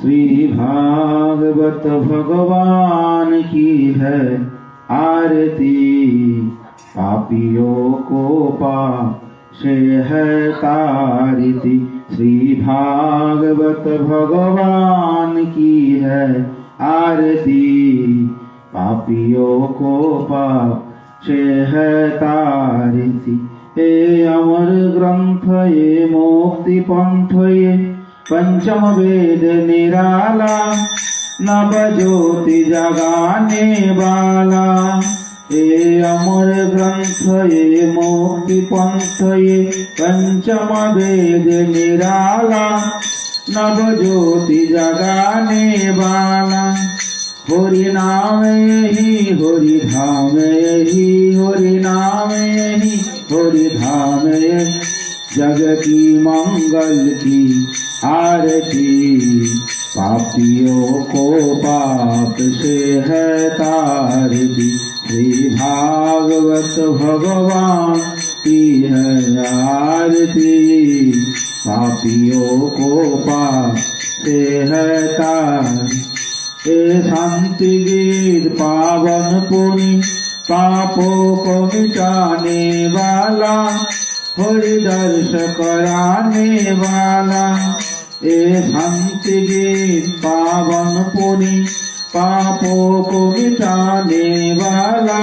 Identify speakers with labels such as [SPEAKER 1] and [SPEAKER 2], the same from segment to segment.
[SPEAKER 1] श्री भागवत भगवान की है आरती, पापियों को पाप से है तारती। श्री भागवत भगवान की है आरती, पापियों को पाप से है तारती। ये अमर ग्रंथ ये मुक्ति पंथ ये पंचम वेद निराला, नव ज्योति जगाने वाला। ये अमर ग्रंथ ये मुक्ति पंथ ये पंचम वेद निराला, नव ज्योति जगाने वाला। हरि नाम यही हरि धाम यही, हरि नाम यही हरि धाम यही। जग की मंगल की आरती, पापियों को पाप से है तारती। श्री भागवत भगवान की है आरती, पापियों को पाप से है तारती। ये शांति गीत पावन पुनि, पापों को मिटाने वाला, हरि दर्श कराने वाला। ये शांति गीत पावन पुनि, पापों को मिटाने वाला,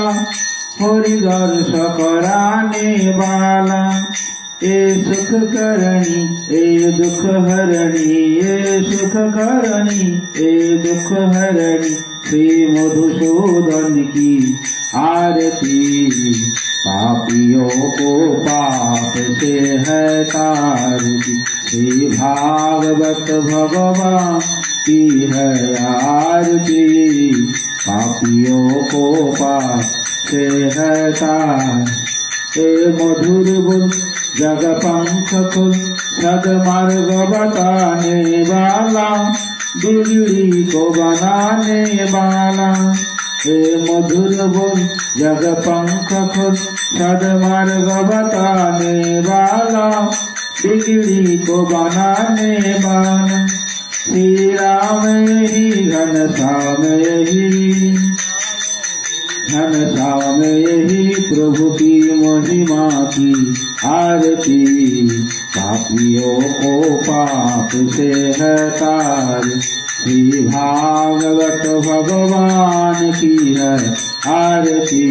[SPEAKER 1] हरि दर्श कराने वाला। ये सुख करणी ये दुख हरणी, ये सुख करणी ये दुख हरणी। श्री मधुसूदन की आरती, पापियों को पाप से है तारती। श्री भागवत भगवान की है आरती, पापियों को पाप से है तारती। हे मधुर गुण जग पंख खुल, सदमार्ग बताने वाला, बिगड़ी को बनाने वाला। हे मधुर बोल जग पंख खुल, सदमार्ग बताने वाला, बिगड़ी को बनाने वाला। श्री राम यही घनश्याम यही, घनश्याम यही प्रभु की महिमा की आरती, पापियों को पाप से है तारती। श्री भागवत भगवान की है आरती,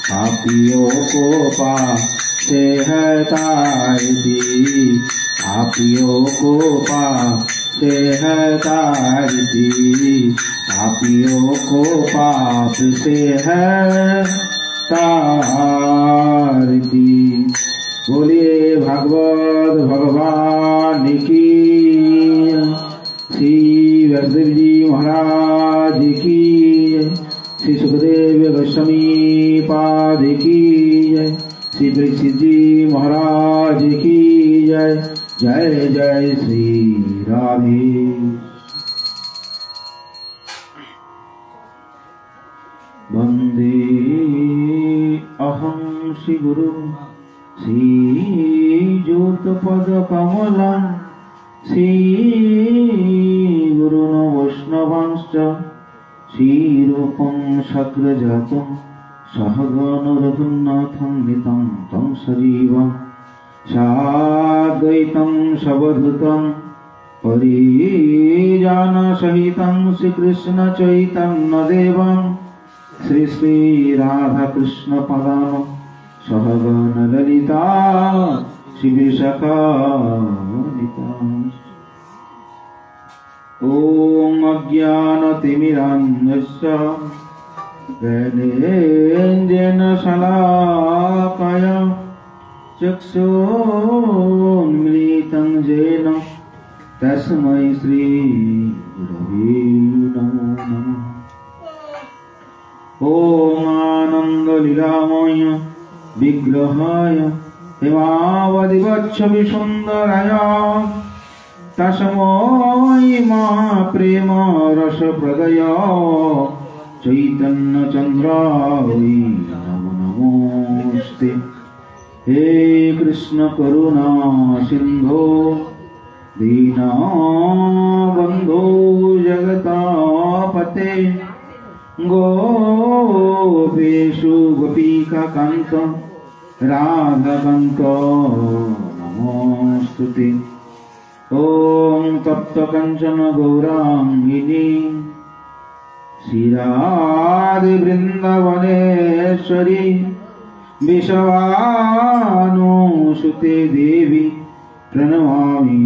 [SPEAKER 1] पापियों को पाप से है तारती, पापियों को पाप से है तारती, पापियों को पाप से है तारती। बोलिए भागवत भगवान की, श्री व्यासदेव जी महाराज की, श्री सुखदेव गोस्वामी पाद की जय, श्री परीक्षित जी महाराज की जय। जय जय श्री राधे। वंदे अहं श्री गुरु श्रीयुतपदकमलं, श्रीगुरुन् वैष्णवांश्च, श्रीरूपं शक्रजातं सहगण रघुनाथं नितं तं सजीवं साद्वैतं सवधूतं परिजनसहितं श्रीकृष्ण चैतन्यदेवं श्री श्री राधा कृष्ण पदां सहगण ललिता शिविशकानिता। ओम अज्ञानतिमिरान्धस्य ज्ञानेन्द्रेण शलाकया चक्षुरुन्मीलितं येन तस्मै श्री गुरवे नमो नमः। ओम आनन्दलीलामय विग्रहाय हेमावधिवच्छविसुन्दराय तस्मै महाप्रेम रसप्रदय चैतन्यचन्द्राय नमो नमोऽस्ते। हे कृष्ण करुणा सिंधो दीनबन्धो जगतापते गोपेषु गोपिकान्त राधाकान्त नमोस्तुते। ॐ तप्तकाञ्चन गौराङ्गिनी श्रीराधे वृन्दावनेश्वरी विश्वानुसुते देवी प्रणमामि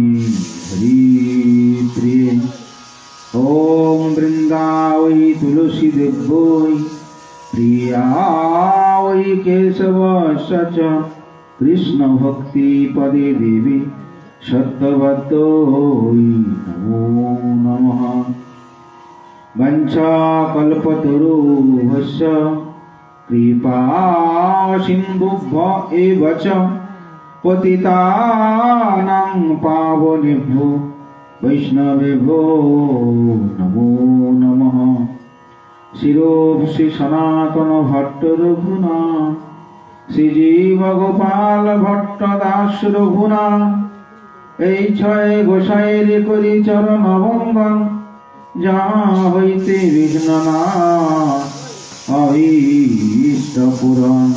[SPEAKER 1] हरिप्रिये। ॐ वृन्दावै तुलसी देवै प्रिया वै केशवस्य च कृष्ण भक्ति पदे देवी सत्यवतोऽयि नमो नमः। वंशाकल्पतरुभ्यश्च कृपा सिन्धुभ्य एव च पतितानां पावनेभ्यो वैष्णवेभ्यो नमो नमः। शिरोभि सनातन भट्ट रघुना श्रीजीव गोपाल भट्ट दास रघुना এই ছয় গোসাইর করি চরণ বন্দন যা হইতে বিঘ্ন না অভীষ্ট পুরন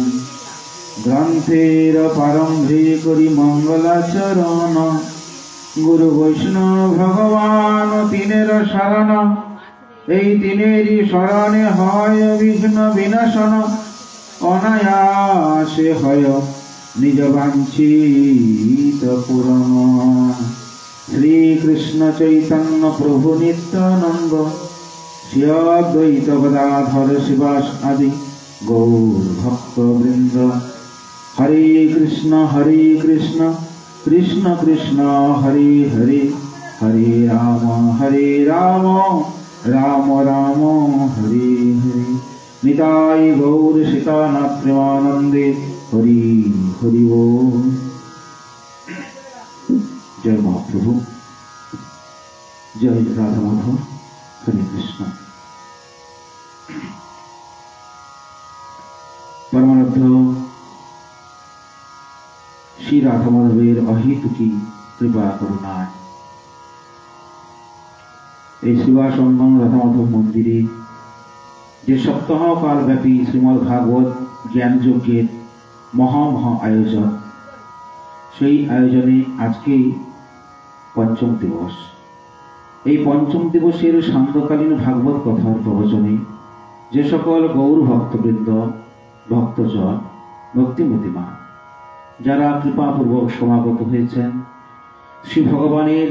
[SPEAKER 1] গ্রন্থের প্রারম্ভে করি মঙ্গলাচরণ গুরু বৈষ্ণব ভগবান তিনের শরণ এই তিনেরই শরণে হয় বিঘ্ন বিনাশন অনায়াসে হয় নিজ বাঞ্ছিত পূরণ। শ্রী কৃষ্ণ চৈতন্য প্রভু নিত্যানন্দ শ্রী অদ্বৈত গদাধর শিবাস আদি গৌর ভক্ত বৃন্দ। হরে কৃষ্ণ কৃষ্ণ কৃষ্ণ হরে হরে হরে রাম রাম রাম হরে হরে। নিতাই গৌর সীতানাথ প্রেমানন্দে হরি হরি बोल। जय महाप्रभु, जय राधा माधव, हरे कृष्ण। परमानंद श्री राधा माधवेर अहितुकी कृपा करुणाय এই শিবাসঙ্গম রাধা মাধব মন্দিরে যে সপ্তাহ কাল ব্যাপী শ্রীমদ্ ভাগবত জ্ঞান যজ্ঞের মহা আয়োজন, সেই আয়োজনে আজকে পঞ্চম দিবস। এই পঞ্চম দিবসের সান্ধ্যকালীন ভাগবত কথার প্রবচনে যে সকল গৌর ভক্তবৃন্দ ভক্তজন ভক্তিমতিমা যারা কৃপাপূর্বক সমাগত হয়েছেন, শ্রী ভগবানের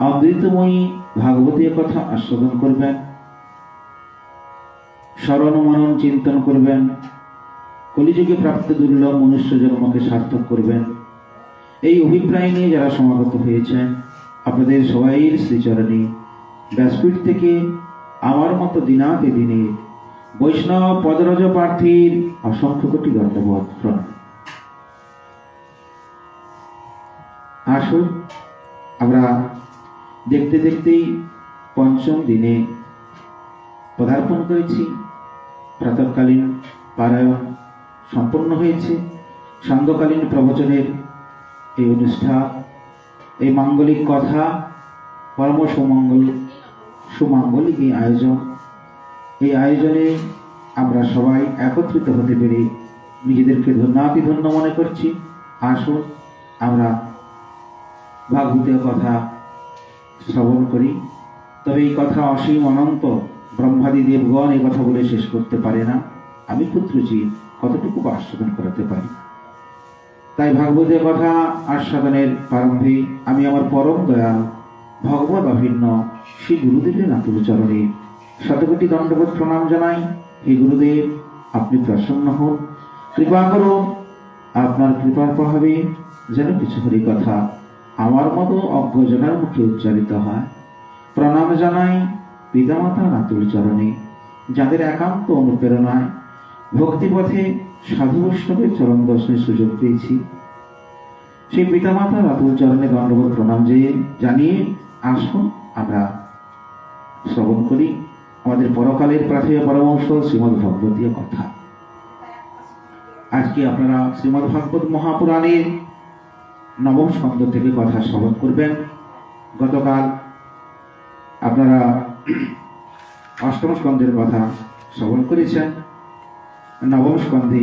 [SPEAKER 1] অমৃতময়ী ভাগবতীয় কথা আস্বাদন করবেন, স্মরণ মনন চিন্তন করবেন, কলিযুগে প্রাপ্ত দুর্লভ মনুষ্য জন্মকে সার্থক করবেন, এই অভিপ্রায় নিয়ে যারা সমাগত হয়েছেন, আপনাদের সবাইয়ের শ্রীচরণে ব্যাসপীঠ থেকে আমার মতো দিনাতে দিনে বৈষ্ণব পদরজ প্রার্থীর অসংখ্য কোটি দণ্ডবত প্রণাম। আসুন আমরা দেখতে দেখতেই পঞ্চম দিনে পদার্পণ করেছি। প্রাতঃকালীন পারায়ণ সম্পন্ন হয়েছে। সান্ধ্যকালীন প্রবচনের এই অনুষ্ঠান, এই মাঙ্গলিক কথা, পরম সুমাঙ্গলিক এই আয়োজন, এই আয়োজনে আমরা সবাই একত্রিত হতে পেরে নিজেদেরকে ধন্য মনে করছি। আসুন আমরা ভাগবতীয় কথা শ্রবণ করি। তবে এই কথা অসীম অনন্ত ব্রহ্মাদি দেবগণ এই কথা বলে শেষ করতে পারে না। আমি ক্ষুদ্রজীব কতটুকু আস্বাদন করাতে পারি। তাই ভাগবতীয় কথা আস্বাদনের প্রারম্ভে আমি আমার পরম দয়াল ভগবত অভিন্ন শ্রী গুরুদেবের নাতুল চরণে শতকোটি দণ্ডবোধ প্রণাম জানাই। হে গুরুদেব, আপনি প্রসন্ন হন, কৃপা করুন। আপনার কৃপার প্রভাবে যেন কিছু হরি কথা আমার মতো অজ্ঞজনের মুখে উচ্চারিত হয়। প্রণাম জানাই পিতামাতা নাতুল চরণে, যাদের একান্ত অনুপ্রেরণায় ভক্তিপথে সাধু বৈষ্ণবের চরণ দর্শনের সুযোগ পেয়েছি। সেই পিতামাতা নাতুল চরণে দণ্ডবোধ প্রণাম জানিয়ে আসুন আমরা শ্রবণ করি আমাদের পরকালের প্রার্থীয় পরমহংস শ্রীমদ্ ভগবতীয় কথা। আজকে আপনারা শ্রীমদ্ ভাগবত মহাপুরাণের নবম স্কন্ধ থেকে কথা শ্রবণ করবেন। গতকাল আপনারা অষ্টম স্কন্ধের কথা শ্রবণ করেছেন। নবম স্কন্ধে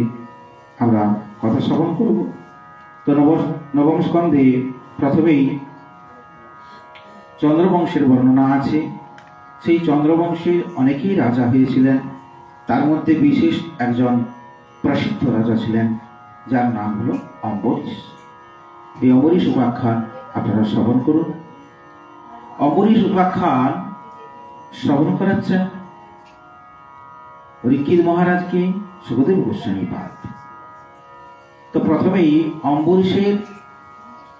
[SPEAKER 1] আমরা কথা শ্রবণ করব। তো নবম স্কন্ধে প্রথমেই চন্দ্রবংশের বর্ণনা আছে। সেই চন্দ্রবংশে অনেকেই রাজা হয়েছিলেন, তার মধ্যে বিশেষ একজন প্রসিদ্ধ রাজা ছিলেন, যার নাম হলো অম্বরীশ। এই অম্বরীশ উপাখ্যান আপনারা শ্রবণ করুন। অম্বরীশ উপাখ্যান শ্রবণ করাচ্ছেন পরীক্ষিত মহারাজকে সুখদেব গোস্বামী পাদ। তো প্রথমেই অম্বরীশের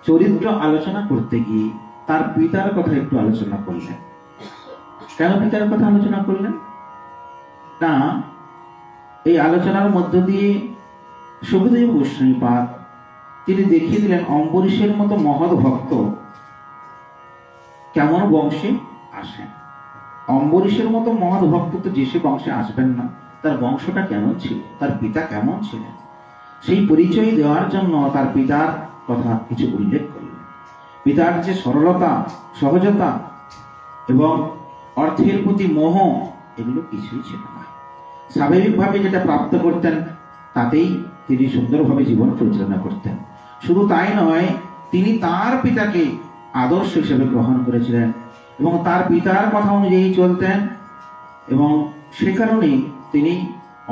[SPEAKER 1] চরিত্র আলোচনা করতে গিয়ে তার পিতার কথা একটু আলোচনা করলেন। কেন পিতার কথা আলোচনা করলেন? না, এই আলোচনার মধ্য দিয়ে সুখদেব গোস্বামী পাদ তিনি দেখিয়ে দিলেন অম্বরীশের মতো মহৎ ভক্ত কেমন বংশে আসেন। অম্বরীশের মতো মহৎ ভক্ত তো যে সে বংশে আসবেন না, তার বংশটা কেমন ছিল, তার পিতা কেমন ছিলেন, সেই পরিচয় দেওয়ার জন্য তার পিতার কথা কিছু উল্লেখ করলেন। পিতার যে সরলতা, সহজতা এবং অর্থের প্রতি মোহ, এগুলো কিছুই ছিল না। স্বাভাবিকভাবে যেটা প্রাপ্ত করতেন তাতেই তিনি সুন্দরভাবে জীবন পরিচালনা করতেন। শুধু তাই নয়, তিনি তার পিতাকে আদর্শ হিসেবে গ্রহণ করেছিলেন এবং তার পিতার কথা অনুযায়ী চলতেন, এবং সে কারণে তিনি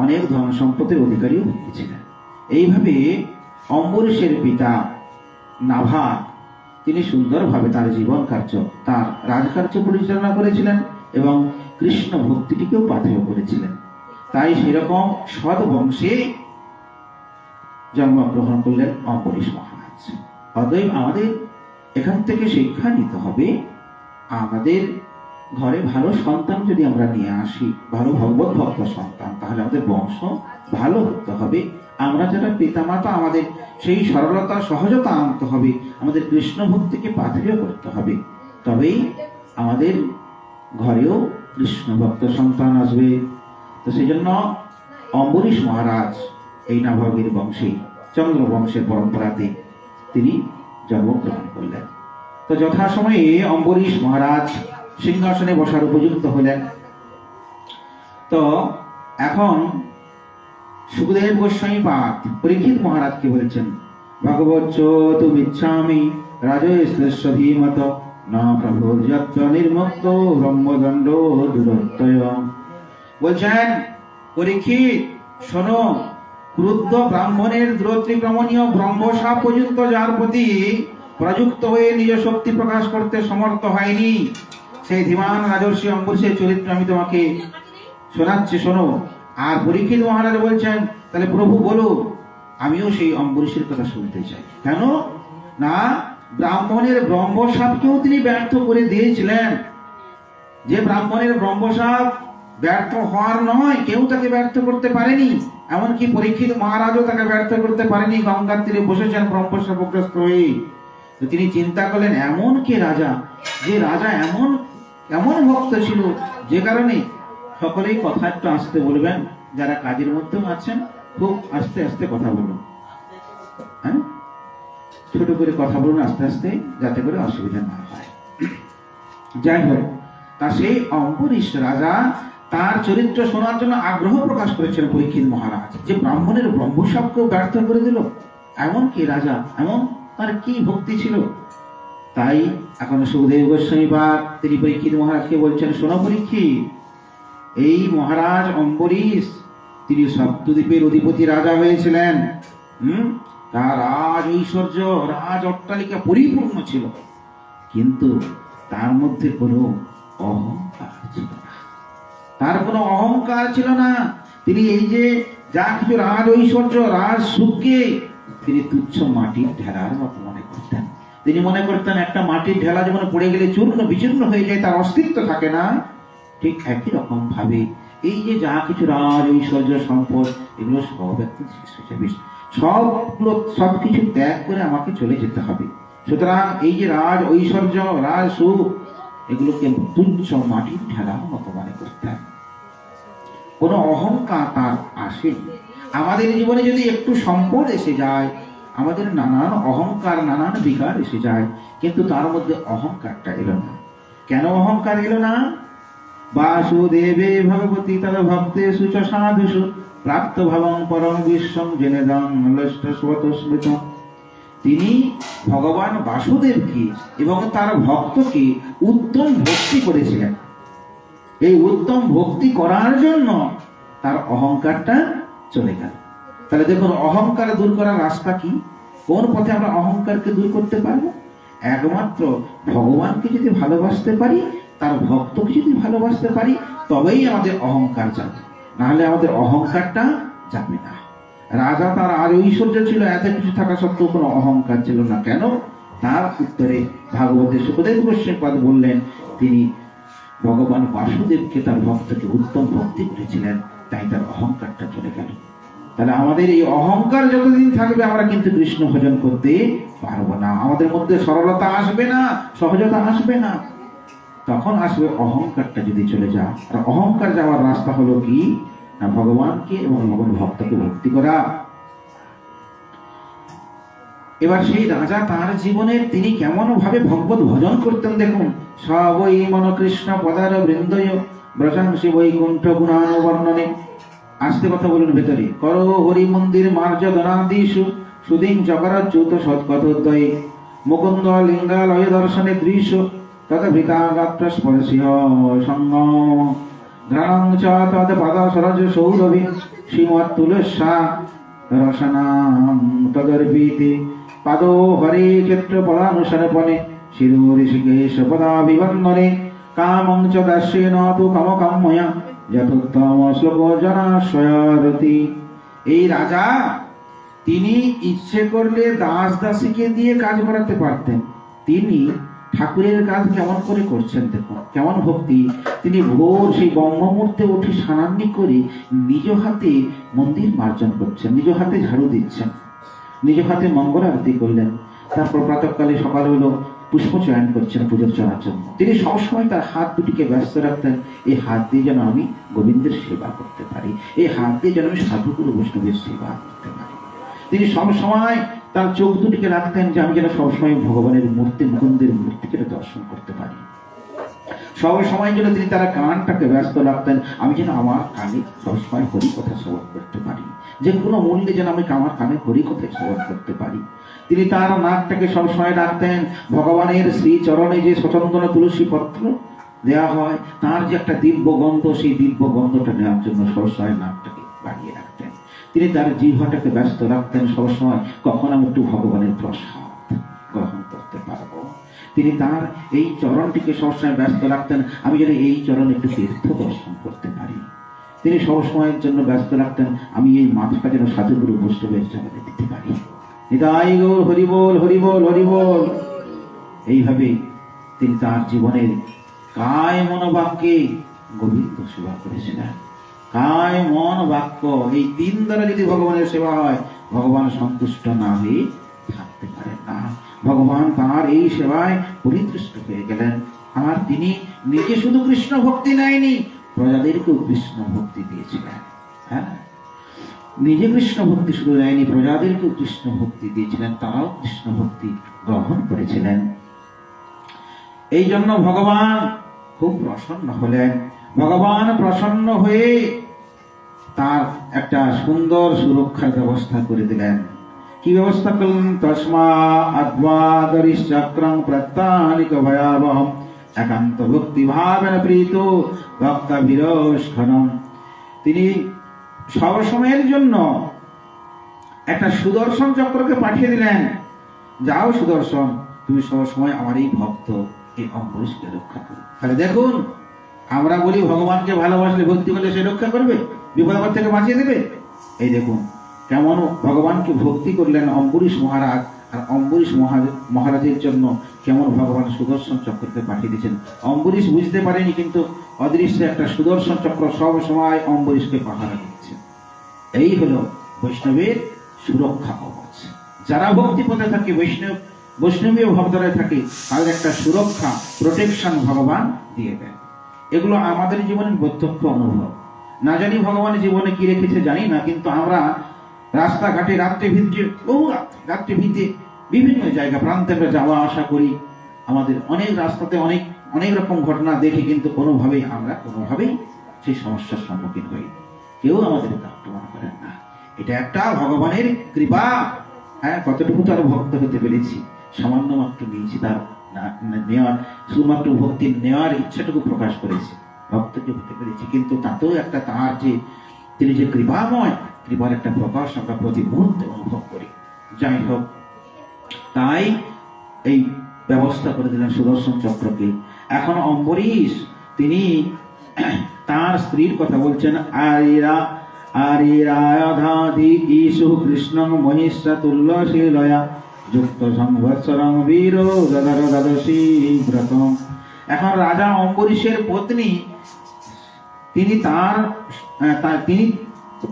[SPEAKER 1] অনেক ধন সম্পদের অধিকারীও হয়েছিলেন। এইভাবে অম্বরীশের পিতা নাভা তিনি সুন্দরভাবে তার জীবন কার্য, তার রাজকার্য পরিচালনা করেছিলেন এবং কৃষ্ণ ভক্তিটিকেও পাথেয় করেছিলেন। তাই সেরকম সৎ বংশে জন্মগ্রহণ করলেন অম্বরীশ মহারাজ। অতএব আমাদের এখান থেকে শিক্ষা নিতে হবে, আমাদের ঘরে ভালো সন্তান যদি আমরা নিয়ে আসি, ভালো ভগবত ভক্ত সন্তান, তাহলে আমাদের বংশ ভালো হতে হবে। আমরা যারা পিতামাতা, আমাদের সেই সরলতা সহজতা আনতে হবে, আমাদের কৃষ্ণ ভক্তিকে পাথেয় করতে হবে, তবেই আমাদের ঘরেও কৃষ্ণ ভক্ত সন্তান আসবে। তো সেই জন্য অম্বরীশ মহারাজ এই নাভাগীর বংশে, চন্দ্র বংশের পরম্পরাতে তিনি জন্মগ্রহণ করলেন। তো যথাসময়ে অম্বরীশ মহারাজ সিংহাসনে বসার উপযুক্ত হলেন। তো এখন সুখদেব গোস্বামী পাদ পরীক্ষিত মহারাজকে বলেছেন, ভগবচ্চ তুমিচ্ছামি রাজস্য ধীমত না প্রভোর্যত্ব নির্মুক্ত ব্রহ্মদণ্ড দুরত্যয়। বলছেন, পরীক্ষিত শোনো, ক্রুদ্ধ ব্রাহ্মণের দূরত্রিক্রমণীয় ব্রহ্মসাপ পর্যন্ত যার প্রতি প্রযুক্ত হয়ে নিজ শক্তি প্রকাশ করতে সমর্থ হয়নি, সেই ধীমান রাজর্ষি অম্বরীশের চরিত্র আমি তোমাকে শোনাচ্ছি, শোনো। আর পরীক্ষিত মহারাজ বলছেন, তাহলে প্রভু বলো, আমিও সেই অম্বরীশের কথা শুনতে চাই। কেন না, ব্রাহ্মণের ব্রহ্মসাপকেও তিনি ব্যর্থ করে দিয়েছিলেন। যে ব্রাহ্মণের ব্রহ্মসাপ ব্যর্থ হওয়ার নয়, কেউ তাকে ব্যর্থ করতে পারেনি, এমনকি পরীক্ষিত মহারাজও তাকে ব্যর্থ করতে পারেনি। গঙ্গার তীরে বসেছেন ব্রহ্মসাপগ্রস্ত হয়ে। তিনি চিন্তা করলেন, এমন কে রাজা, যে রাজা এমন এমন ভক্ত ছিল, যে কারণে সকলেই কথা একটু আস্তে বলবেন, যারা কাজের মধ্যেও আছেন খুব আস্তে আস্তে কথা বলুন, হ্যাঁ, ছোট করে কথা বলুন আস্তে আস্তে, যাতে করে অসুবিধা না হয়। যাই হোক, তা সেই অম্বরীশ রাজা তার চরিত্র শোনার জন্য আগ্রহ প্রকাশ করেছেন পরীক্ষিত মহারাজ, যে ব্রাহ্মণের ব্রহ্মসাপকেও ব্যর্থ করে দিল, এমন কি রাজা, এমন তার কি ভক্তি ছিল। তাই এখন সুখদেব গোস্বামী পাদ তিনি পরীক্ষিত মহারাজকে বলছেন, শোনো পরীক্ষিত, এই মহারাজ অম্বরীশ তিনি সপ্তদ্বীপের অধিপতি রাজা হয়েছিলেন। তার রাজ ঐশ্বর্য, রাজ অট্টালিকা পরিপূর্ণ ছিল, কিন্তু তার মধ্যে কোনো অহংকার ছিল না, তার কোনো অহংকার ছিল না। তিনি এই যে যা কিছু রাজ ঐশ্বর্য, রাজ সুখকে তিনি তুচ্ছ মাটির ঢেলার মতো মনে করতেন। তিনি মনে করতেন একটা মাটির ঢেলা যেমন পড়ে গেলে চূর্ণ বিচূর্ণ হয়ে যায়, তার অস্তিত্ব থাকে না, ঠিক একই রকম ভাবে এই যে যা কিছু রাজ ঐশ্বর্য সম্পদ, এগুলো সব একদম সবকিছু ত্যাগ করে আমাকে চলে যেতে হবে। সুতরাং এই যে রাজ ঐশ্বর্য, রাজ সুখ, এগুলোকে তুচ্ছ মাটির ঢেলার মতো মনে করতেন। কোনো অহংকার তার আসেনি। আমাদের জীবনে যদি একটু সম্পদ এসে যায়, আমাদের নানান অহংকার, নানান বিকার এসে যায়, কিন্তু তার মধ্যে অহংকারটা এলো না। কেন অহংকার এলো না? বাসুদেবে ভগবতী তদ ভক্তে সুচ সাধুষু প্রাপ্ত ভাবং পরম বিশ্বং জেনেদং লষ্ট স্বতঃস্মৃত। তিনি ভগবান বাসুদেবকে এবং তার ভক্তকে উত্তম ভক্তি করেছিলেন। এই উত্তম ভক্তি করার জন্য তার অহংকারটা চলে গেল। তাহলে দেখুন, অহংকার দূর করার রাস্তা কি? কোন পথে আমরা অহংকারকে দূর করতে পারবো? একমাত্র ভগবানকে যদি ভালোবাসতে পারি, তার ভক্তকে যদি ভালোবাসতে পারি, তবেই আমাদের অহংকার যাবে, নাহলে আমাদের অহংকারটা যাবে না। রাজা তার আর ঐশ্বর্য ছিল, এত কিছু থাকা সত্ত্বেও কোনো অহংকার ছিল না। কেন? তার উত্তরে ভাগবতের সুখদেব গোস্বামীপাদ বললেন, তিনি ভগবান বাসুদেবকে তার ভক্তকে উত্তম ভক্তি করেছিলেন, তাই তার অহংকারটা চলে গেল। তাহলে আমাদের এই অহংকার যতদিন থাকবে, আমরা কিন্তু কৃষ্ণ ভজন করতে পারবো না। আমাদের মধ্যে সরলতা আসবে না, সহজতা আসবে না। তখন আসবে অহংকারটা যদি চলে যায়। আর অহংকার যাওয়ার রাস্তা হলো কি? না ভগবানকে এবং ভগবান ভক্তকে ভক্তি করা। এবার সেই রাজা তার জীবনের তিনি কেমন ভাবে ভগবত ভজন করতেন দেখুন। সবই মন কৃষ্ণ পদার বৃন্দয় ব্রজাংশী বৈকুণ্ঠ গুণানুবর্ণনে। আসতে কথা বলুন ভেতরে। করো হরি মন্দির মার্য দনাদিষু সুদিন চকরাচ্যুত সৎকথোদ্বয়ে মুকুন্দ লিঙ্গালয় দর্শনে দৃশ্য তদভিতাগাত্র স্পর্শিহ সঙ্গম ঘ্রাণং চ তদ পাদ সরজ সৌরভি শ্রীমৎ তুলসা রসনাং তদর্পিতে পাদো হরে চিত্র পদানুসরপনে শিরো ঋষিকেশ পদাভিবন্দনে কামং চ দাস্যেন তু কামকাময়া যথোত্তম শ্লোক জনাশয়ারতি। এই রাজা তিনি ইচ্ছে করলে দাস দাসীকে দিয়ে কাজ করাতে পারতেন। তিনি ঠাকুরের কাজ কেমন করে করছেন দেখুন, কেমন ভক্তি। তিনি ভোর সেই ব্রহ্মমুহূর্তে উঠে স্নানান্নি করে নিজ হাতে মন্দির মার্জন করছেন, নিজ হাতে ঝাড়ু দিচ্ছেন, নিজ হাতে মঙ্গল আরতি করলেন। তারপর প্রাতঃকালে সকাল হলো পুষ্প চয়ন করছেন পুজোর চড়ার জন্য। তিনি সবসময় তার হাত দুটিকে ব্যস্ত রাখতেন, এই হাত দিয়ে যেন আমি গোবিন্দের সেবা করতে পারি, এই হাত দিয়ে যেন আমি সাধুগুরু বৈষ্ণবের সেবা করতে পারি। তিনি সবসময় তার চোখ দুটিকে রাখতেন যে আমি যেন সবসময় ভগবানের মূর্তি, মুকুন্দের মূর্তিকে দর্শন করতে পারি। সবসময় যেন তিনি তার কানটাকে ব্যস্ত রাখতেন, আমি যেন আমার কানে সবসময় হরি কথা শ্রবণ করতে পারি, যে কোনো মূল্যে যেন আমি আমার কানে হরি কথা শ্রবণ করতে পারি। তিনি তার নাকটাকে সবসময় রাখতেন ভগবানের শ্রী চরণে যে সচন্দন তুলসী পত্র দেওয়া হয়, তার যে একটা দিব্য গন্ধ, সেই দিব্য গন্ধটা নেওয়ার জন্য সবসময় নাকটাকে বাড়িয়ে রাখতেন। তিনি তার জিহ্বাটাকে ব্যস্ত রাখতেন সবসময়, কখন আমি একটু ভগবানের প্রসাদ গ্রহণ করতে পারবো। তিনি তার এই চরণটিকে সবসময় ব্যস্ত রাখতেন, আমি যেন এই চরণে একটু তীর্থ দর্শন করতে পারি। তিনি সবসময়ের জন্য ব্যস্ত রাখতেন, আমি এই মাথাটা যেন সাধুগুরু বৈষ্ণবের চরণে দিতে পারি। নিতাই গৌর হরি বল, হরি বল, হরি বল। এইভাবে তিনি তার জীবনের কায় মন বাক্যে গোবিন্দ সেবা করেছিলেন। কায় মন বাক্য, এই তিন দ্বারা যদি ভগবানের সেবা হয়, ভগবান সন্তুষ্ট না হয়ে থাকতে পারেন না। ভগবান তার এই সেবায় পরিতৃষ্ট হয়ে গেলেন। আর তিনি নিজে শুধু কৃষ্ণ ভক্তি নেয়নি, প্রজাদেরকেও কৃষ্ণ ভক্তি দিয়েছিলেন। হ্যাঁ, নিজে কৃষ্ণ ভক্তি শুধু নেয়নি, প্রজাদেরকেও কৃষ্ণ ভক্তি দিয়েছিলেন, তারাও কৃষ্ণ ভক্তি গ্রহণ করেছিলেন। এই জন্য ভগবান খুব প্রসন্ন হলেন। ভগবান প্রসন্ন হয়ে তার একটা সুন্দর সুরক্ষার ব্যবস্থা করে দিলেন। কি ব্যবস্থা করলেন? তস্মা আদ্বাদরিশ্চক্রং প্রত্যানিক ভয়াবহম একান্ত ভক্তি ভাবেন প্রীত ভক্তাভিরস্খনম। তিনি সবসময়ের জন্য একটা সুদর্শন চক্রকে পাঠিয়ে দিলেন। যাও সুদর্শন, তুমি সবসময় আমার এই ভক্ত এই অম্বরীশকে রক্ষা করো। তাহলে দেখুন, আমরা বলি ভগবানকে ভালোবাসলে, ভক্তি করলে সে রক্ষা করবে, বিপদ আপদ থেকে বাঁচিয়ে দেবে। এই দেখুন কেমন ভগবানকে ভক্তি করলেন অম্বরীশ মহারাজ, আর অম্বরীশ মহারাজের জন্য কেমন ভগবান সুদর্শন চক্রকে পাঠিয়ে দিয়েছেন। অম্বরীশ বুঝতে পারেনি, কিন্তু অদৃশ্যে একটা সুদর্শন চক্র সব সময় অম্বরীশকে পাহারা দিচ্ছে। এই হলো বৈষ্ণবের সুরক্ষা কবচ। যারা ভক্তি পথে থাকে, বৈষ্ণবীয় ভক্তরা থাকে, তাদের একটা সুরক্ষা, প্রোটেকশন ভগবান দিয়ে দেন। এগুলো আমাদের জীবনের প্রত্যক্ষ অনুভব। না জানি ভগবান জীবনে কি রেখেছে জানি না, কিন্তু আমরা রাস্তাঘাটে রাত্রে ভিতরে বহু রাত্রে ভিতরে বিভিন্ন জায়গা প্রান্তে আমরা যাওয়া আসা করি, আমাদের অনেক রাস্তাতে অনেক অনেক রকম ঘটনা দেখি, কিন্তু কোনোভাবেই আমরা সেই সমস্যার সম্মুখীন হই। কেউ আমাদেরকে আক্রমণ করেন না। এটা একটা ভগবানের কৃপা। হ্যাঁ, কতটুকু তার ভক্ত হতে পেরেছি, সামান্য মাত্র নিয়েছি, তার নেওয়ার শুধুমাত্র ভক্তি নেওয়ার ইচ্ছাটুকু প্রকাশ করেছি, ভক্তকে হতে পেরেছি। কিন্তু তাতেও একটা তার যে তিনি যে কৃপাময়, কৃপার একটা প্রকাশ আমরা প্রতি মুহূর্তে অনুভব করি। যাই হোক, তাই এই ব্যবস্থা করে দিলেন সুদর্শন চক্রকে। এখন অম্বরীশ তিনি তার স্ত্রীর কথা বলছেন, আরিরায়ধাধি ঈশু কৃষ্ণং মহিষা তুল্যশীলয়া যুক্ত সংবৎসরং বীর দদর দ্বাদশী ব্রতম। এখন রাজা অম্বরীশের পত্নী, তিনি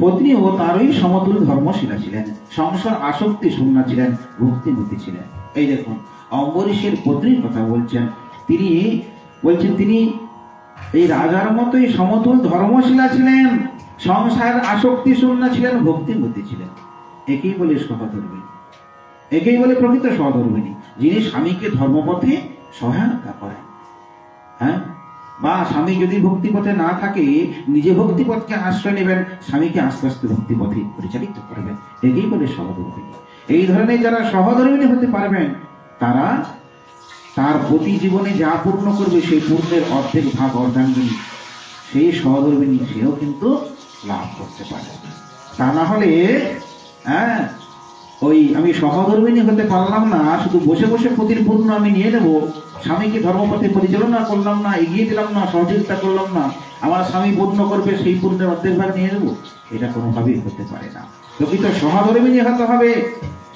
[SPEAKER 1] পত্নী ও তারই সমতুল ধর্মশীলা ছিলেন, সংসার আসক্তি শূন্য ছিলেন, ভক্তিমতী ছিলেন। এই দেখুন, অম্বরীশের পত্নীর কথা বলছেন, তিনি এই রাজার মতোই সমতুল ধর্মশীলা ছিলেন, সংসার আসক্তি শূন্য ছিলেন, ভক্তিমতী ছিলেন। একেই বলে সহধর্মিনী, একেই বলে প্রকৃত সহধর্মিনী, যিনি স্বামীকে ধর্মপথে সহায়তা করেন। হ্যাঁ, বা স্বামী যদি ভক্তিপথে না থাকে, নিজে ভক্তিপথকে আশ্রয় নেবেন, স্বামীকে আস্তে আস্তে ভক্তিপথে পরিচালিত করবেন। একেই বলে সহধর্মিনী। এই ধরনের যারা সহধর্মিনী হতে পারবেন, তারা তার প্রতি জীবনে যা পূর্ণ করবে সেই পূর্ণের অর্ধেক ভাগ অর্ধাঙ্গিনী, সেই সহধর্মিনী সেও কিন্তু লাভ করতে পারে। তা না হলে ওই আমি সহধর্মিনী হতে পারলাম না, শুধু বসে বসে প্রতির পূর্ণ আমি নিয়ে নেব, স্বামীকে ধর্মপথে পরিচালনা করলাম না, এগিয়ে দিলাম না, সহযোগিতা করলাম না, আমার স্বামী পূর্ণ করবে সেই পূর্ণের অর্ধেক ভাগ নিয়ে নেব, এটা কোনোভাবেই হতে পারে না। প্রকৃত সহধর্মিনী হতে হবে,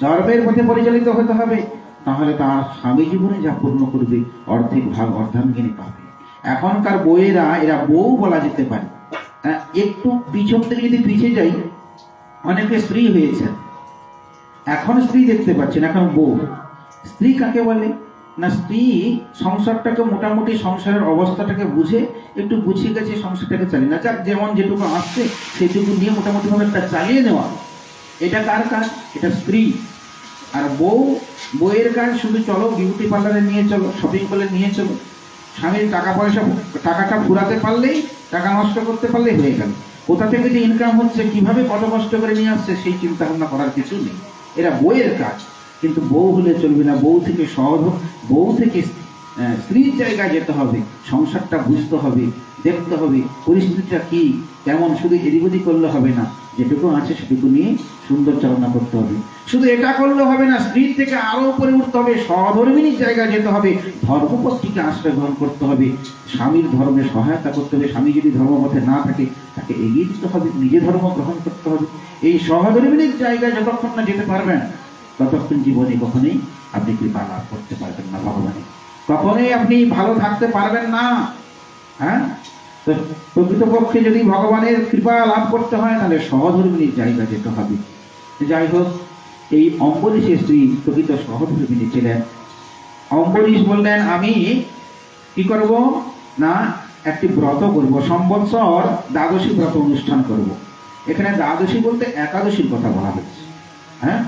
[SPEAKER 1] ধর্মের পথে পরিচালিত হতে হবে, তাহলে তার স্বামী জীবনে যা পূর্ণ করবে অর্ধেক ভাগ অর্ধাঙ্গিনী পাবে। এখনকার বউয়েরা, এরা বউ বলা যেতে পারে, একটু পিছন থেকে যদি পিছিয়ে যাই, অনেকে স্ত্রী হয়েছে, এখন স্ত্রী দেখতে পাচ্ছেন, এখন বউ। স্ত্রী কাকে বলে না, স্ত্রী সংসারটাকে মোটামুটি সংসারের অবস্থাটাকে বুঝে একটু গুছিয়ে গেছে, সংসারটাকে চালিয়ে না, যাক যেমন যেটুকু আসছে সেটুকু নিয়ে মোটামুটি ভাবে একটা চালিয়ে নেওয়া, এটা কার কাজ? এটা স্ত্রী। আর বউয়ের কাজ শুধু চলো বিউটি পার্লারে নিয়ে চলো, শপিং করে নিয়ে চলো, স্বামীর টাকাটা ফুরাতে পারলেই, টাকা নষ্ট করতে পারলেই হয়ে গেল। কোথা থেকে যে ইনকাম হচ্ছে, কিভাবে কত কষ্ট করে নিয়ে আসছে, সেই চিন্তা ভাবনা করার কিছু নেই। এরা বউয়ের কাজ। কিন্তু বউ হলে চলবে না, বউ থেকে স্ত্রীর জায়গায় যেতে হবে, সংসারটা বুঝতে হবে, দেখতে হবে পরিস্থিতিটা কি কেমন, শুধু এদিক ওদিক করলে হবে না, যেটুকু আছে সেটুকু নিয়ে সুন্দর চালনা করতে হবে। শুধু এটা করলে হবে না, স্ত্রীর থেকে আরো উপরে উঠতে হবে, সহধর্মিনীর জায়গায় যেতে হবে, ধর্মপথটিকে আশ্রয় গ্রহণ করতে হবে, স্বামীর ধর্মে সহায়তা করতে হবে, স্বামী যদি ধর্মপথে না থাকে তাকে এগিয়ে দিতে হবে, নিজে ধর্ম গ্রহণ করতে হবে। এই সহধর্মিনীর জায়গায় যতক্ষণ না যেতে পারবেন, ততক্ষণ জীবনে কখনোই আপনি কৃপা লাভ করতে পারবেন না ভগবানের, কখনোই আপনি ভালো থাকতে পারবেন না। হ্যাঁ, তো প্রকৃতপক্ষে যদি ভগবানের কৃপা লাভ করতে হয়, তাহলে সহধর্মিনীর জায়গা যেতে হবে। যাই হোক, এই অম্বরীশের স্ত্রী প্রকৃত সহধর্মিনী ছিলেন। অম্বরীশ বললেন, আমি কি করব না, একটি ব্রত করব, সম্বৎসর দ্বাদশী ব্রত অনুষ্ঠান করব। এখানে দ্বাদশী বলতে একাদশীর কথা বলা হচ্ছে। হ্যাঁ,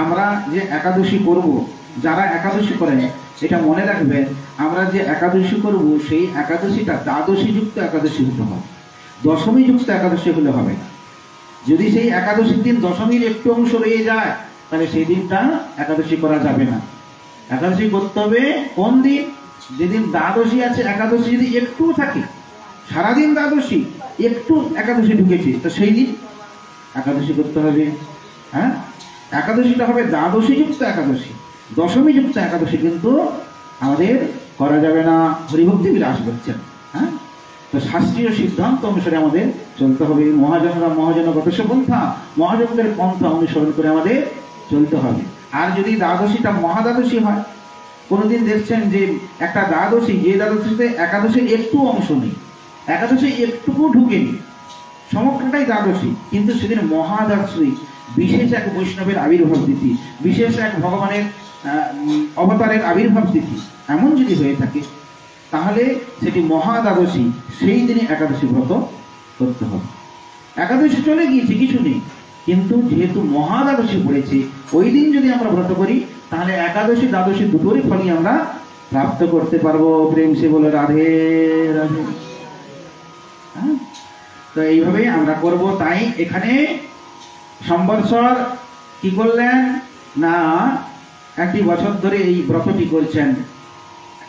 [SPEAKER 1] আমরা যে একাদশী করব, যারা একাদশী করেন এটা মনে রাখবেন, আমরা যে একাদশী করব সেই একাদশীটা দ্বাদশী যুক্ত একাদশী হতে হবে, দশমী যুক্ত একাদশী হলে হবে না। যদি সেই একাদশীর দিন দশমীর একটু অংশ রয়ে যায়, তাহলে সেই দিনটা একাদশী করা যাবে না। একাদশী করতে হবে কোন দিন? যেদিন দ্বাদশী আছে, একাদশী যদি একটু থাকে, সারাদিন দ্বাদশী, একটু একাদশী ঢুকেছে, তো সেই দিন একাদশী করতে হবে। হ্যাঁ, একাদশীটা হবে দ্বাদশী যুক্ত একাদশী, দশমী যুক্ত একাদশী কিন্তু আমাদের করা যাবে না। হরিভক্তি বিলাস বলছেন। হ্যাঁ, তো শাস্ত্রীয় সিদ্ধান্ত অনুসারে আমাদের চলতে হবে। মহাজনগত পন্থা, মহাজনদের পন্থা অনুসরণ করে আমাদের চলতে হবে। আর যদি দ্বাদশীটা মহাদ্বাদশী হয়, কোনোদিন দেখছেন যে একটা দ্বাদশী, যে দ্বাদশীতে একাদশীর একটু অংশ নেই, একাদশী একটুকু ঢুকেনি, সমগ্রটাই দ্বাদশী, কিন্তু সেদিন মহাদ্বাদশী, বিশেষ এক বৈষ্ণবের আবির্ভাব তিথি, বিশেষ এক ভগবানের অবতারের আবির্ভাব তিথি, এমন যদি হয়ে থাকে, তাহলে সেটি মহাদ্বাদশী, সেই দিনে একাদশী ব্রত করতে হবে। একাদশী চলে গিয়েছে, কিছু নেই, কিন্তু যেহেতু মহাদ্বাদশী পড়েছে, ওই দিন যদি আমরা ব্রত করি তাহলে একাদশী দ্বাদশী দুটোরই ফলই আমরা প্রাপ্ত করতে পারবো। প্রেম সে বলে রাধে রাধে। হ্যাঁ, তো এইভাবেই আমরা করব। তাই এখানে সম্বৎসর কি করলেন না, একটি বছর ধরে এই ব্রতটি করছেন।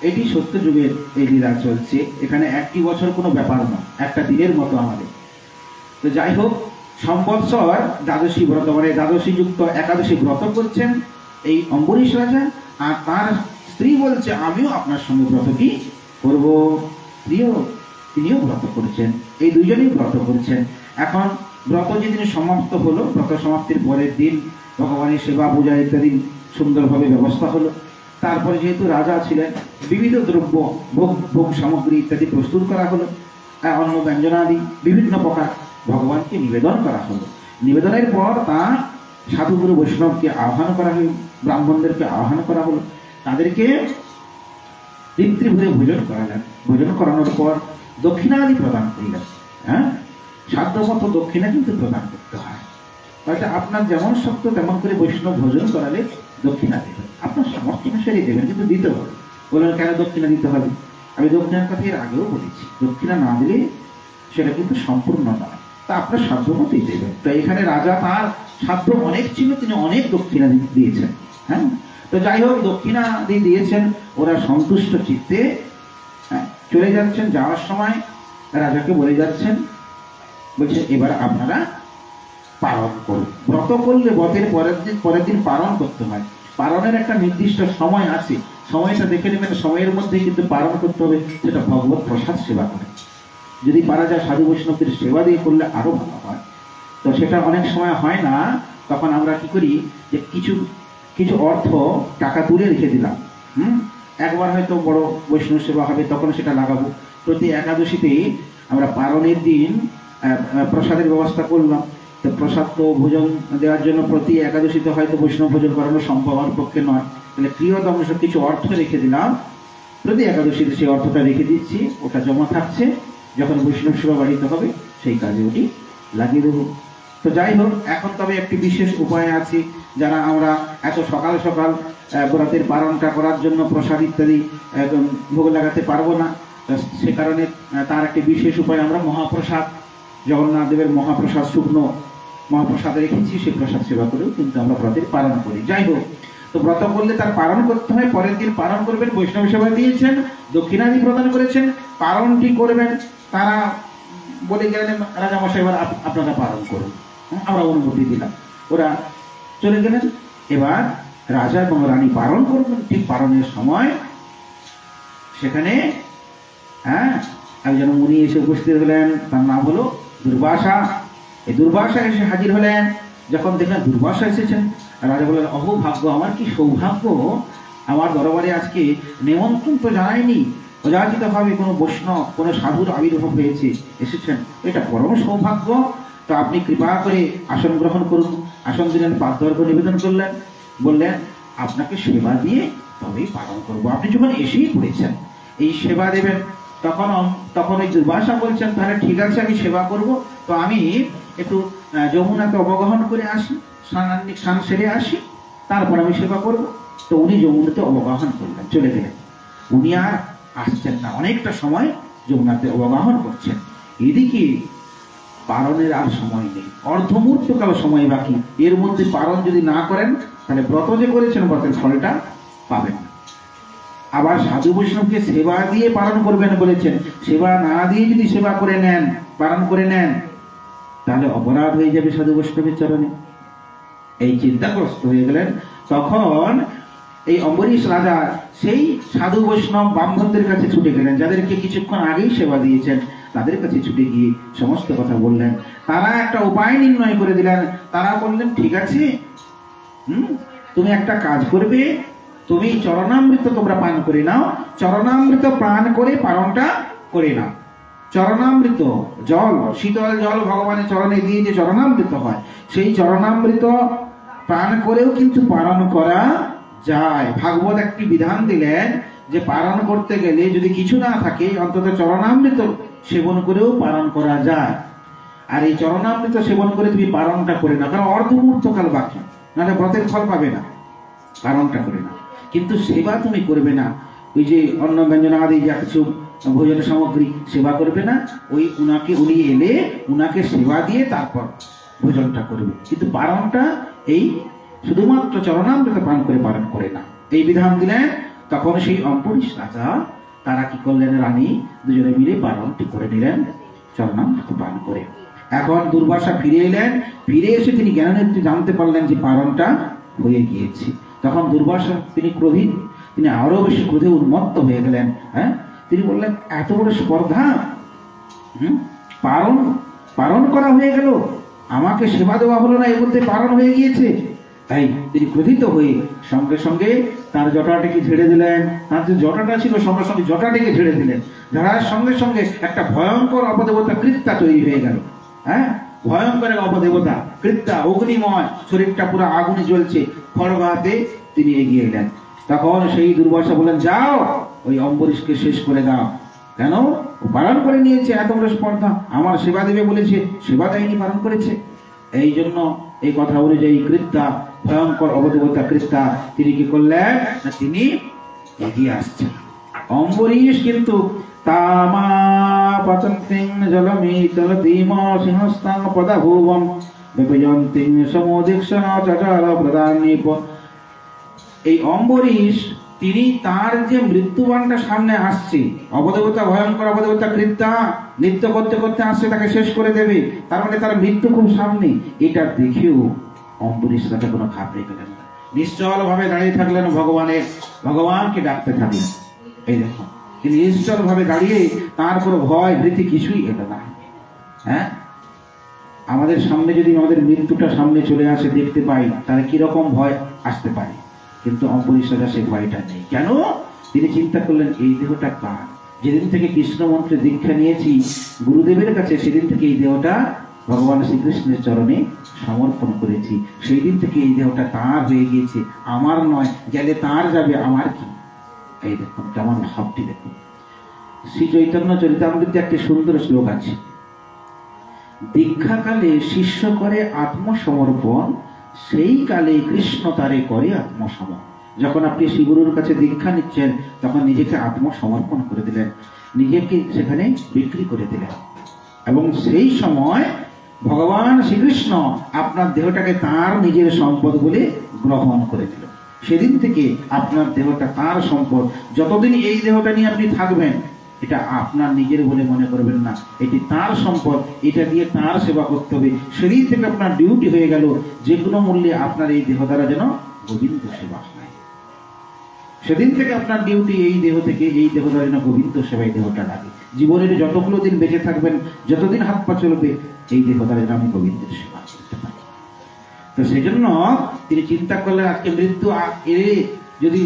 [SPEAKER 1] এটি সত্য যুগের এই লীলা চলছে, এখানে একটি বছর কোনো ব্যাপার নয়, একটা দিনের মতো আমাদের। তো যাই হোক, সম্বৎসর দ্বাদশী ব্রত মানে দ্বাদশী যুক্ত একাদশী ব্রত করছেন এই অম্বরীশ রাজা, আর তার স্ত্রী বলছে আমিও আপনার সঙ্গে ব্রতটি করব। তিনিও ব্রত করছেন, এই দুইজনেই ব্রত করছেন। এখন ব্রত যেদিন সমাপ্ত হলো, ব্রত সমাপ্তির পরের দিন ভগবানের সেবা পূজা ইত্যাদি সুন্দরভাবে ব্যবস্থা হলো। তারপরে যেহেতু রাজা ছিলেন, বিবিধ দ্রব্য ভোগ সামগ্রী ইত্যাদি প্রস্তুত করা হলো, অন্ন ব্যঞ্জনাদি বিভিন্ন প্রকার ভগবানকে নিবেদন করা হলো। নিবেদনের পর তা সাধুগুরু বৈষ্ণবকে আহ্বান করা হলো, ব্রাহ্মণদেরকে আহ্বান করা হলো, তাদেরকে তৃপ্তি ভরে ভোজন করালেন। ভোজন করানোর পর দক্ষিণাদি প্রদান করিলেন। হ্যাঁ, সাধ্যমতো দক্ষিণা কিন্তু প্রদান করতে হয়। হয়তো আপনার যেমন শক্ত তেমন করে বৈষ্ণব ভোজন করালে দক্ষিণা দেবেন, আপনার সামর্থ্য অনুসারে দেবেন, কিন্তু দিতে হবে। বললেন কেন দক্ষিণা দিতে হবে? আমি দক্ষিণার কথা এর আগেও বলেছি, দক্ষিণা না দিলে সেটা কিন্তু সম্পূর্ণ নয়, তা আপনার সাধ্য মতোই দেবেন। তো এখানে রাজা তার সাধ্য অনেক ছিল, তিনি অনেক দক্ষিণা দিয়েছেন। হ্যাঁ, তো যাই হোক, দক্ষিণা দিয়েছেন, ওরা সন্তুষ্ট চিত্তে চলে যাচ্ছেন। যাওয়ার সময় রাজাকে বলে যাচ্ছেন, বলছে এবার আপনারা পালন করুন। ব্রত করলে ব্রতের পরের দিন পালন করতে হয়। পালনের একটা নির্দিষ্ট সময় আছে, সময়টা দেখে নেবেন, সময়ের মধ্যে কিন্তু পালন করতে হবে। সেটা ভগবত প্রসাদ সেবা করে যদি পারা যায়, সাধু বৈষ্ণবদের সেবা দিয়ে করলে আরো ভালো হয়। তো সেটা অনেক সময় হয় না, তখন আমরা কি করি যে কিছু অর্থ টাকা তুলে রেখে দিলাম। একবার হয়তো বড় বৈষ্ণব সেবা হবে, তখন সেটা লাগাবো। প্রতি একাদশীতেই আমরা পালনের দিন প্রসাদের ব্যবস্থা করলাম। তো প্রসাদ তো ভোজন দেওয়ার জন্য প্রতি একাদশীতে হয়তো বৈষ্ণব ভোজন করানো সম্ভব আমার পক্ষে নয়, তাহলে ক্রিয়ত অংশ কিছু অর্থ রেখে দিলাম। প্রতি একাদশীতে সেই অর্থটা রেখে দিচ্ছি, ওটা জমা থাকছে, যখন বৈষ্ণব সেবা বাড়িতে হবে সেই কাজে ওটি লাগিয়ে দেবো। তো যাই হোক, এখন তবে একটি বিশেষ উপায় আছে, যারা আমরা এত সকাল সকাল ব্রতের পালনটা করার জন্য প্রসাদ ইত্যাদি ভোগ লাগাতে পারবো না, সে কারণে তার একটি বিশেষ উপায়, আমরা মহাপ্রসাদ, জগন্নাথ দেবের মহাপ্রসাদ শুকনো মহাপ্রসাদ রেখেছি, সেই প্রসাদ সেবা করেও কিন্তু আমরা ব্রতের পালন করি। যাই হোক, তো ব্রত করলে তার পালন করতে হয়, পরের দিন পালন করবেন। বৈষ্ণব সেবা দিয়েছেন, দক্ষিণাদি প্রদান করেছেন, পালনটি করবেন। তারা বলে গেলেন রাজামশাই এবার আপনারা পালন করুন, আমরা অনুমতি দিলাম। ওরা চলে গেলেন। এবার রাজা এবং রানী পালন করবেন। ঠিক পালনের সময় সেখানে একজন মুনি এসে উপস্থিত হলেন, তার নাম হলো দুর্বাসা। এই দুর্বাসা এসে হাজির হলেন। যখন দেখলেন দুর্বাসা এসেছেন, রাজা বললেন অহো ভাগ্য, আমার কি সৌভাগ্য, আমার দরবারে আজকে নিমন্ত্রণ তো জানায়নি, অযাচিতভাবে কোনো বৈষ্ণব কোনো সাধুর আবির্ভাব হয়েছে, এসেছেন, এটা পরম সৌভাগ্য। তো আপনি কৃপা করে আসন গ্রহণ করুন। আসন দিলেন, পাদ্যর্ঘ নিবেদন করলেন, বললেন আপনাকে সেবা দিয়ে তবেই পালন করবো। আপনি যখন এসেই পড়েছেন, এই সেবা দেবেন। তখন ওই দুর্বাসা বলছেন তাহলে ঠিক আছে, আমি সেবা করব। তো আমি একটু যমুনাকে অবগাহন করে আসি, স্নান সেরে আসি, তারপর আমি সেবা করব। তো উনি যমুনাতে অবগাহন করলেন, চলে গেলেন। উনি আর আসছেন না, অনেকটা সময় যমুনাতে অবগাহন করছেন। এদিকে পালনের আর সময় নেই, অর্ধমূর্তকাল সময় বাকি। এর মধ্যে পালন যদি না করেন তাহলে ব্রত যে করেছেন ব্রতের ফলটা পাবেন না। আবার সাধু বৈষ্ণবকে সেবা দিয়ে পালন করবেন বলেছেন, সেবা না দিয়ে যদি সেবা করে নেন, পালন করে নেন, তাহলে অপরাধ হয়ে যাবে সাধু বৈষ্ণবের চরণে। এই চিন্তাগ্রস্ত হয়ে গেলেন। তখন এই অম্বরীশ রাজা সেই সাধু বৈষ্ণব ব্রাহ্মণদের কাছে ছুটে গেলেন, যাদেরকে কিছুক্ষণ আগেই সেবা দিয়েছেন, তাদের কাছে ছুটে গিয়ে সমস্ত কথা বললেন। তারা একটা উপায় নির্ণয় করে দিলেন। তারা বললেন ঠিক আছে, তুমি একটা কাজ করবে, তুমি চরণামৃত তোমরা পান করে নাও, চরণামৃত পান করে পালনটা করে নাও। চরণামৃত জল, শীতল জল ভগবানের চরণে দিয়ে যে চরণামৃত হয়, সেই চরণামৃত পান করেও কিন্তু পালন করা যায়। ভাগবত একটি বিধান দিলেন যে পালন করতে গেলে যদি কিছু না থাকে, অন্তত চরণামৃত সেবন করেও পালন করা যায়। আর এই চরণামৃত সেবন করে তুমি পারণটা করে না, কারণ অর্ধমূর্তকাল বাকি, নাহলে ব্রতের ফল পাবে না। পারণটা করে না, কিন্তু সেবা তুমি করবে না। ওই যে অন্ন ব্যঞ্জন আদি যা কিছু ভোজন সামগ্রী সেবা করবে না, ওই উনি এলে উনাকে সেবা দিয়ে তারপর ভোজনটা করবে, কিন্তু পারণটা এই শুধুমাত্র চরণামৃত পান করে পালন করে না, এই বিধান দিলেন। তখন সেই অম্বরীশ রাজা তারা কি করলেন, রানী দুজনে মিলে পালনটি করে নিলেন চরণামৃত পান করে। এখন দুর্বাসা ফিরে এলেন, ফিরে এসে তিনি জ্ঞাননেত্রী জানতে পারলেন যে পালনটা হয়ে গিয়েছে। তখন দুর্বাসা তিনি ক্রোধিত, তিনি আরো বেশি ক্রোধে উন্মত্ত হয়ে গেলেন। হ্যাঁ, তিনি বললেন এত বড় স্পর্ধা, পালন করা হয়ে গেল, আমাকে সেবা দেওয়া হলো না, এর মধ্যে পালন হয়ে গিয়েছে। তাই তিনি ক্রোধিত হয়ে সঙ্গে সঙ্গে তার জটাটিকে ঝেড়ে দিলেন। তার যে জটাটা ছিল সঙ্গে সঙ্গে জটাটিকে ঝেড়ে দিলেন, ঝাড়ার সঙ্গে সঙ্গে একটা ভয়ঙ্কর অপদেবতা কৃত্যা তৈরি হয়ে গেল। হ্যাঁ, ভয়ঙ্কর অপদেবতা কৃত্যা, অগ্নিময়, শরীরটা পুরো আগুনে জ্বলছে, খড়গ হাতে তিনি এগিয়ে এলেন। তখন সেই দুর্বাসা বলেন, যাও ওই অম্বরীশকে শেষ করে দাও। কেন? পালন করে নিয়েছে, এত বড় স্পর্ধা, আমার সেবা দেবে বলেছে, সেবা দেয়নি, পালন করেছে। এই জন্য এই কথা অনুযায়ী কৃত্যা, ভয়ঙ্কর অবদেবতা কৃত্যা তিনি কি করলেন না, তিনি এগিয়ে আসছেন। অম্বরীশ কিন্তু তামা পচন্তিং জলমিতলতিম সিংহস্তাং পদাভুবং বিপজন্তিং সমোদীক্ষণ চচার প্রদানীপ। এই অম্বরীশ তিনি তার যে মৃত্যুবাণটা সামনে আসছে, অবদেবতা ভয়ঙ্কর অবদেবতা কৃত্যা নৃত্য করতে করতে আসছে, তাকে শেষ করে দেবে, তার মানে তার মৃত্যু খুব সামনে, এটা দেখেও অম্বরীশ রাজা কোনো ঘাবড়ে গেলেন না, নিশ্চল ভাবে দাঁড়িয়ে থাকলেন, ভগবানকে ডাকতে থাকলেন। এই দেখো, তিনি নিশ্চল ভাবে দাঁড়িয়ে, তার কোনো ভয় ভীতি কিছুই এলো না। হ্যাঁ, আমাদের সামনে যদি আমাদের মৃত্যুটা সামনে চলে আসে দেখতে পাই, তাহলে কিরকম ভয় আসতে পারে, কিন্তু অম্বরীশ রাজা সেই ভয়টা নেই। কেন? তিনি চিন্তা করলেন এই দেহটা কার? যেদিন থেকে কৃষ্ণ মন্ত্রে দীক্ষা নিয়েছি গুরুদেবের কাছে, সেদিন থেকে এই দেহটা ভগবান শ্রীকৃষ্ণের চরণে সমর্পণ করেছি, সেই দিন থেকে এই দেহটা তার হয়ে গিয়েছে, আমার নয়, গেলে তার যাবে, আমার কি? এই দেখুন কেমন ভাবটি দেখুন। শ্রী চৈতন্য চরিতামৃতে একটি সুন্দর শ্লোক আছে, দীক্ষাকালে শিষ্য করে আত্মসমর্পণ, সেই কালে কৃষ্ণ তারে করে আত্মসমর্পণ। যখন আপনি শ্রীগুরুর কাছে দীক্ষা নিচ্ছেন, তখন নিজেকে আত্মসমর্পণ করে দিলেন, নিজেকে সেখানে বিক্রি করে দিলেন, এবং সেই সময় ভগবান শ্রীকৃষ্ণ আপনার দেহটাকে তার নিজের সম্পদ বলে গ্রহণ করে দিল। সেদিন থেকে আপনার দেহটা তার সম্পদ। যতদিন এই দেহটা নিয়ে আপনি থাকবেন, এটা আপনার নিজের বলে মনে করবেন না, এটি তার সম্পদ, এটা দিয়ে তার সেবা করতে হবে। সেদিন থেকে আপনার ডিউটি হয়ে গেল, যে কোনো মূল্যে আপনার এই দেহ দ্বারা যেন গোবিন্দ সেবা হয়। সেদিন থেকে আপনার ডিউটি, এই দেহ থেকে এই দেহ দ্বারা যেন গোবিন্দ সেবায় দেহটা লাগে। জীবনের যতগুলো দিন বেঁচে থাকবেন, যতদিন হাত পা চলবে, এই দেহ দ্বারা যেন আমি গোবিন্দের সেবা করতে পারি। তো সেই জন্য তিনি চিন্তা করলেন, আজকে মৃত্যু এলে যদি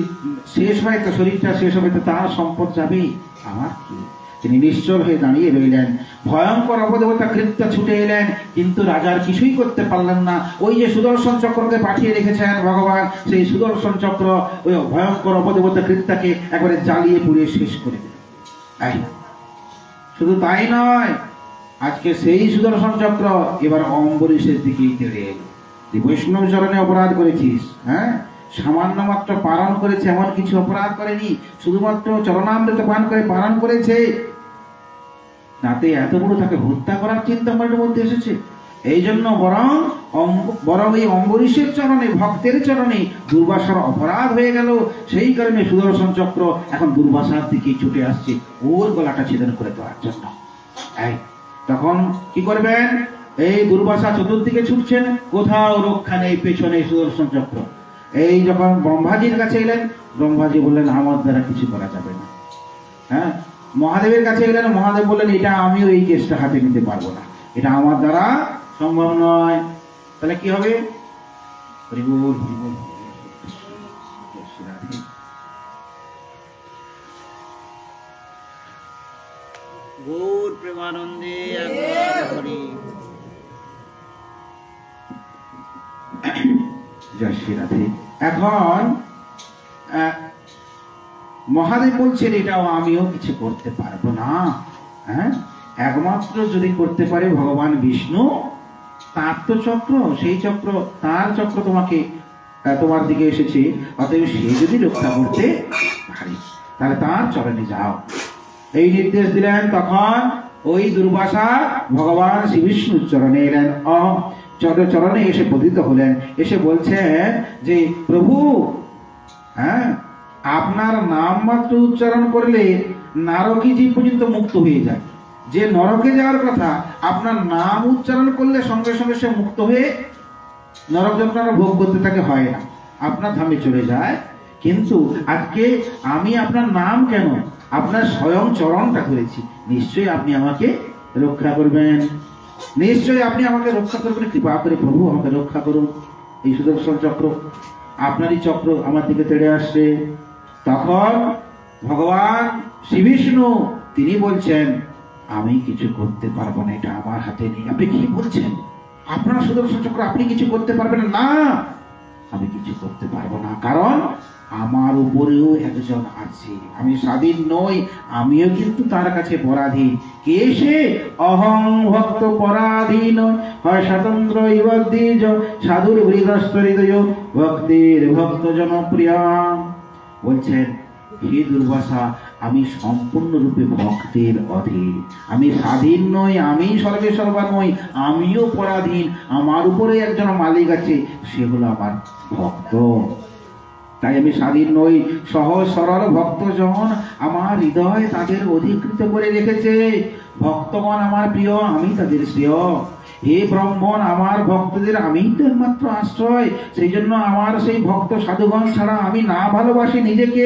[SPEAKER 1] শেষ হয়, তো শরীরটা শেষ হবে, তো তার সম্পদ যাবে, আমার কি? তিনি নিশ্চল হয়ে দাঁড়িয়ে রইলেন। ভয়ঙ্কর অবদেবতা কৃত্য ছুটে এলেন, কিন্তু রাজার কিছুই করতে পারলেন না। ওই যে সুদর্শন চক্রকে পাঠিয়ে রেখেছেন ভগবান, সেই সুদর্শন চক্র ওই ভয়ঙ্কর অবদেবতা কৃত্যাকে একবারে জ্বালিয়ে পুড়িয়ে শেষ করে দিল। শুধু তাই নয়, আজকে সেই সুদর্শন চক্র এবার অম্বরীশের দিকেই তেড়ে এলো। বৈষ্ণব চরণে অপরাধ করেছিস, হ্যাঁ, সামান্য মাত্র পালন করেছে, এমন কিছু অপরাধ করেনি, শুধুমাত্র চরণামৃত পান করে পালন করেছে, তাতে এত বড় তাকে হত্যা করার চিন্তা আমাদের মধ্যে এসেছে। এই জন্য বরং এই অম্বরীশের চরণে, ভক্তের চরণে দুর্বাসার অপরাধ হয়ে গেল। সেই কারণে সুদর্শন চক্র এখন দুর্বাসার দিকে ছুটে আসছে ওর গলাটা ছেদন করে দেওয়ার জন্য। তখন কি করবেন? এই দুর্বাসা চতুর্দিকে ছুটছেন, কোথাও রক্ষা নেই, পেছনে সুদর্শন চক্র। এই যখন ব্রহ্মাজির কাছে এলেন, ব্রহ্মাজি বললেন আমার দ্বারা কিছু করা যাবে না। হ্যাঁ, মহাদেবের কাছে এলেন, মহাদেব বললেন এটা আমিও এই কেসটা হাতে নিতে পারবো না, এটা আমার দ্বারা সম্ভব নয়। তাহলে কি হবে?
[SPEAKER 2] গৌর প্রেমানন্দে
[SPEAKER 1] জয় শ্রী রাধে। এখন মহাদেব বলছেন এটাও আমিও কিছু করতে পারবো না। হ্যাঁ, একমাত্র যদি করতে পারে ভগবান বিষ্ণু, তার তো চক্র, সেই চক্র, তার চক্র তোমাকে তোমার দিকে এসেছে, অতএব সে যদি রক্ষা করতে পারে তাহলে তার চরণে যাও। এই নির্দেশ দিলেন। তখন ওই দুর্বাসা ভগবান শ্রী বিষ্ণুর চরণে এলেন, চরণে এসে পতিত হলেন, এসে বলছেন যে প্রভু, হ্যাঁ, আপনার নাম মাত্র উচ্চারণ করলে নারকী জীব পর্যন্ত মুক্ত হয়ে যায়। যে নরকে যাওয়ার কথা, আপনার নাম উচ্চারণ করলে সঙ্গে সঙ্গে সে মুক্ত হয়ে নরক যন্ত্রণা ভোগ করতে তাকে হয় না, আপনার ধামে চলে যায়। কিন্তু আজকে আমি আপনার নাম কেন, আপনার স্বয়ং চরণটা করেছি, নিশ্চয়ই আপনি আমাকে রক্ষা করবেন, নিশ্চয়ই আপনি আমাকে রক্ষা করবেন, কৃপা করে প্রভু আমাকে রক্ষা করুন। এই সুদর্শন চক্র, আপনারই চক্র আমার দিকে তেড়ে আসছে। তখন ভগবান শ্রী বিষ্ণু তিনি বলছেন, আমি কিছু করতে পারবো না, এটা আমার হাতে নেই। আপনি কি বলছেন? আপনার সুদর্শন চক্র, আপনি কিছু করতে পারবেন না? আমি কিছু করতে পারবো না, কারণ আমার উপরেও একজন আছে, আমি স্বাধীন নই, আমিও কিন্তু তার কাছে পরাধীন। কে সে? অহং ভক্ত পরাধীন হয় স্বতন্ত্র ইবদ্ধিজ সাধুর হৃদস্ত হৃদয় ভক্তির ভক্ত জনপ্রিয়া। বলছেন, হে দুর্বাসা, আমি সম্পূর্ণরূপে ভক্তের অধীন, আমি স্বাধীন নই, আমি সর্বে সর্বা নই, আমিও পরাধীন, আমার উপরে একজন মালিক আছে, সে হলো আমার ভক্ত। তাই আমি স্বাধীন নই। সহজ সরল ভক্তজন আমার হৃদয় তাদের অধিকৃত করে রেখেছে। ভক্তগণ আমার প্রিয়, আমি তাদের প্রিয়। হে ব্রাহ্মণ, আমার ভক্তদের আমি তো একমাত্র আশ্রয়। সেই জন্য আমার সেই ভক্ত সাধুগণ ছাড়া আমি না ভালোবাসি নিজেকে,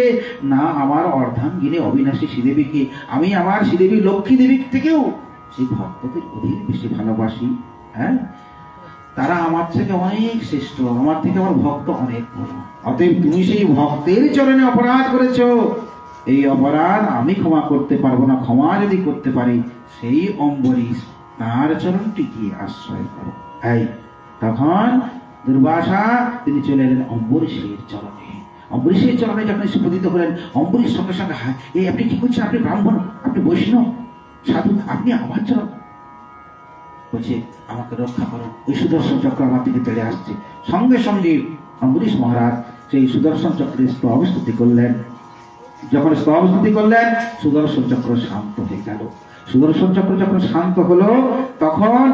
[SPEAKER 1] না আমার অর্ধাঙ্গিনী অবিনাশী শ্রীদেবীকে, আমি আমার শ্রীদেবী লক্ষ্মী দেবীর থেকেও সেই ভক্তদের অধিক বেশি ভালোবাসি। হ্যাঁ, তারা আমার থেকে অনেক শ্রেষ্ঠ, আমার থেকে আমার ভক্ত অনেক বড়। অতএব তুমি সেই ভক্তের চরণে অপরাধ করেছো, এই অপরাধ আমি ক্ষমা করতে পারবো না। ক্ষমা যদি করতে পারি, সেই অম্বরীশ, তার চরণটি গিয়ে আশ্রয় করো। এই তখন দুর্বাসা তিনি চলে এলেন অম্বরীশের চরণে। অম্বরীশের চরণে যখন এসে পতিত হলেন, অম্বরীশ সঙ্গে সঙ্গে, হায়, এই আপনি কি করছেন? আপনি ব্রাহ্মণ, আপনি বৈষ্ণব সাধু, আপনি আমার চরণ বলছে আমাকে রক্ষা করো। ওই সুদর্শন চক্র আমার থেকে তেড়ে আসছে। সঙ্গে সঙ্গে অম্বরীশ মহারাজ সেই সুদর্শন চক্রের স্তবস্তুতি করলেন। যখন স্তবস্তুতি করলেন, সুদর্শন চক্র শান্ত হয়ে গেল। সুদর্শন চক্র যখন শান্ত হলো, তখন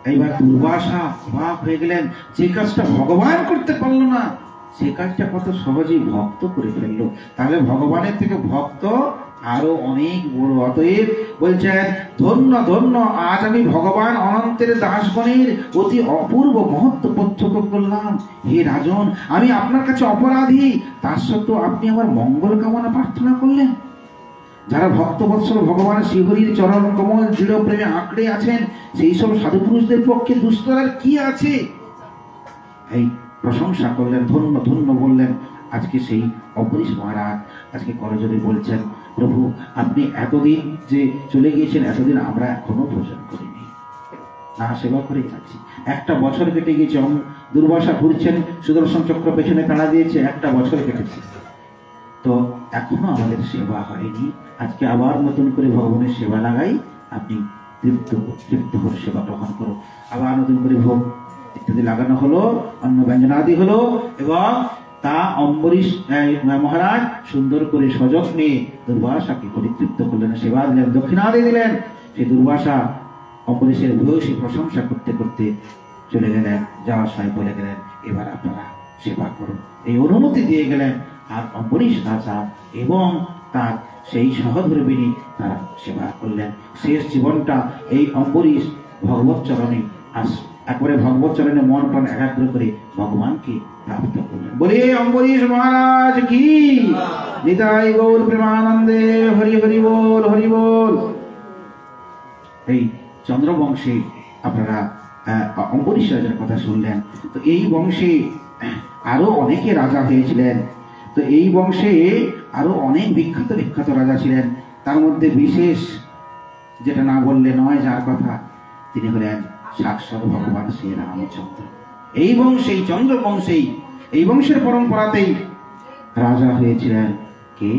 [SPEAKER 1] এইবার দুর্বাসা অবাক হয়ে গেলেন। যে কাজটা ভগবান করতে পারলো না, সে কাজটা কত সহজেই ভক্ত করে ফেললো। তাহলে ভগবানের থেকে ভক্ত আরো অনেক বড়। অতএব বলছেন, ধন্য ধন্য, আজ আমি ভগবান অনন্তের দাসগণের অতি অপূর্ব মহত্ব প্রত্যক্ষ করলাম। হে রাজন, আমি আপনার কাছে অপরাধী, তার সত্ত্বেও আপনি আমার মঙ্গল কামনা প্রার্থনা করলেন। যারা ভক্তবৎসল ভগবান শ্রীহরির চরণ কমল দৃঢ় প্রেমে আঁকড়ে আছেন, সেই সব সাধু পুরুষদের পক্ষে দুস্তরার কি আছে? এই প্রশংসা করলেন, ধন্য ধন্য বললেন। আজকে সেই অম্বরীশ মহারাজ আজকে করজোড়ে বলছেন, প্রভু, আপনি এতদিন যে চলে গিয়েছেন, এতদিন আমরা এখনো ভোজন করিনি, না সেবা করে যাচ্ছি। একটা বছর কেটে গিয়েছে, দুর্বাসা ঘুরছেন, সুদর্শন চক্র পেছনে তাড়া দিয়েছে, একটা বছর কেটেছে, তো এখনো আমাদের সেবা হয়নি। আজকে আবার নতুন করে ভগবানের সেবা লাগাই, আপনি তৃপ্ত করে সেবা গ্রহণ করো। আবার নতুন করে ভোগ ইত্যাদি লাগানো হলো, অন্ন ব্যঞ্জনাদি হলো, এবং তা অম্বরীশ মহারাজ সুন্দর করে সযত্নে দুর্বাসাকে পরিতৃপ্ত করলেন, সেবা দিলেন, দক্ষিণাদি দিলেন। সেই দুর্বাসা অম্বরীশের ভূয়সী প্রশংসা করতে করতে চলে গেলেন। যাওয়ার সময় বলে গেলেন, এবার আপনারা সেবা করুন, এই অনুমতি দিয়ে গেলেন। আর অম্বরীশ রাজা এবং তার সেই সহধর্মিনী তারা সেবা করলেন। শেষ জীবনটা এই অম্বরীশ ভগবত চরণে একবারে ভগবত চরণে মন প্রাণ একাগ্র করে ভগবানকে প্রাপ্ত করলেন। বলে অম্বরীশ মহারাজ কি, নিতাই গৌর প্রেমানন্দে, হরি হরি বল, হরি বল। এই চন্দ্রবংশে আপনারা অম্বরীশ রাজার কথা শুনলেন। তো এই বংশে আরো অনেকে রাজা হয়েছিলেন। তো এই বংশে আরো অনেক বিখ্যাত বিখ্যাত রাজা ছিলেন। তার মধ্যে বিশেষ যেটা না বললে নয়, যার কথা, তিনি হলেন সাক্ষাৎ ভগবান শ্রী রামচন্দ্র। এই বংশেই, চন্দ্র বংশেই, এই বংশের পরম্পরাতেই রাজা হয়েছিলেন কে?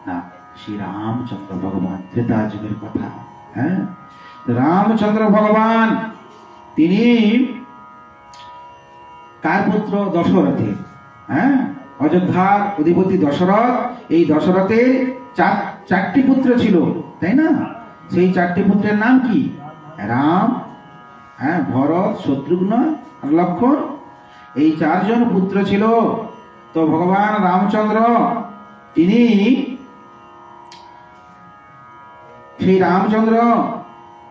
[SPEAKER 1] না, শ্রী রামচন্দ্র ভগবান। ত্রেতা যুগের কথা, হ্যাঁ, রামচন্দ্র ভগবান তিনি কার পুত্র? দশরথের। হ্যাঁ, অযোধ্যার অধিপতি দশরথ। এই দশরথের চারটি পুত্র ছিল, তাই না? সেই চারটি পুত্রের নাম কি? রাম, হ্যাঁ, ভরত, শত্রুঘ্ন আর লক্ষ্মণ। এই চারজন পুত্র ছিল। তো ভগবান রামচন্দ্র তিনি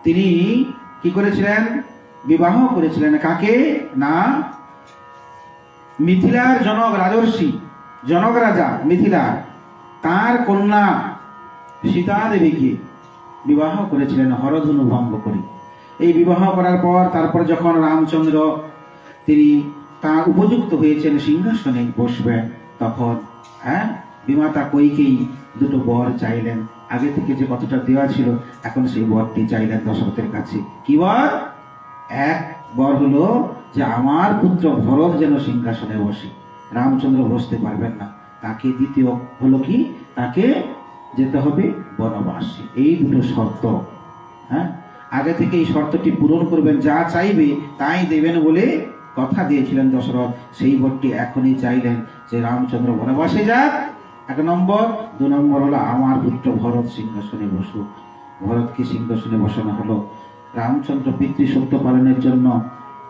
[SPEAKER 1] তিনি কি করেছিলেন? বিবাহ করেছিলেন। কাকে? না, মিথিলার জনক রাজর্ষি, জনক রাজা মিথিলার, তার কন্যা সীতা দেবীকে বিবাহ করেছিলেন হরধনু ভঙ্গ করে। এই বিবাহ করার পর তারপর যখন রামচন্দ্র তিনি তার উপযুক্ত হয়েছেন সিংহাসনে বসবেন, তখন হ্যাঁ বিমাতা কইকেই দুটো বর চাইলেন। আগে থেকে যে কতটা দেওয়া ছিল, এখন সেই বরটি চাইলেন দশরথের কাছে। কি বর? এক বর হলো যে আমার পুত্র ভরত যেন সিংহাসনে বসে, রামচন্দ্র বসতে পারবেন না। তাকে দ্বিতীয় হলো কি? তাকে যেতে হবে বনবাসে। এই দুটো শর্ত। হ্যাঁ, আগে থেকে এই শর্তটি পূরণ করবেন, যা চাইবে তাই দেবেন বলে কথা দিয়েছিলেন দশরথ। সেই বরটি এখনই চাইলেন যে রামচন্দ্র বনবাসে যাক, এক নম্বর। দু নম্বর হলো আমার পুত্র ভরত সিংহাসনে বসুক। ভরতকে সিংহাসনে বসানো হলো। রামচন্দ্র পিতৃসত্য পালনের জন্য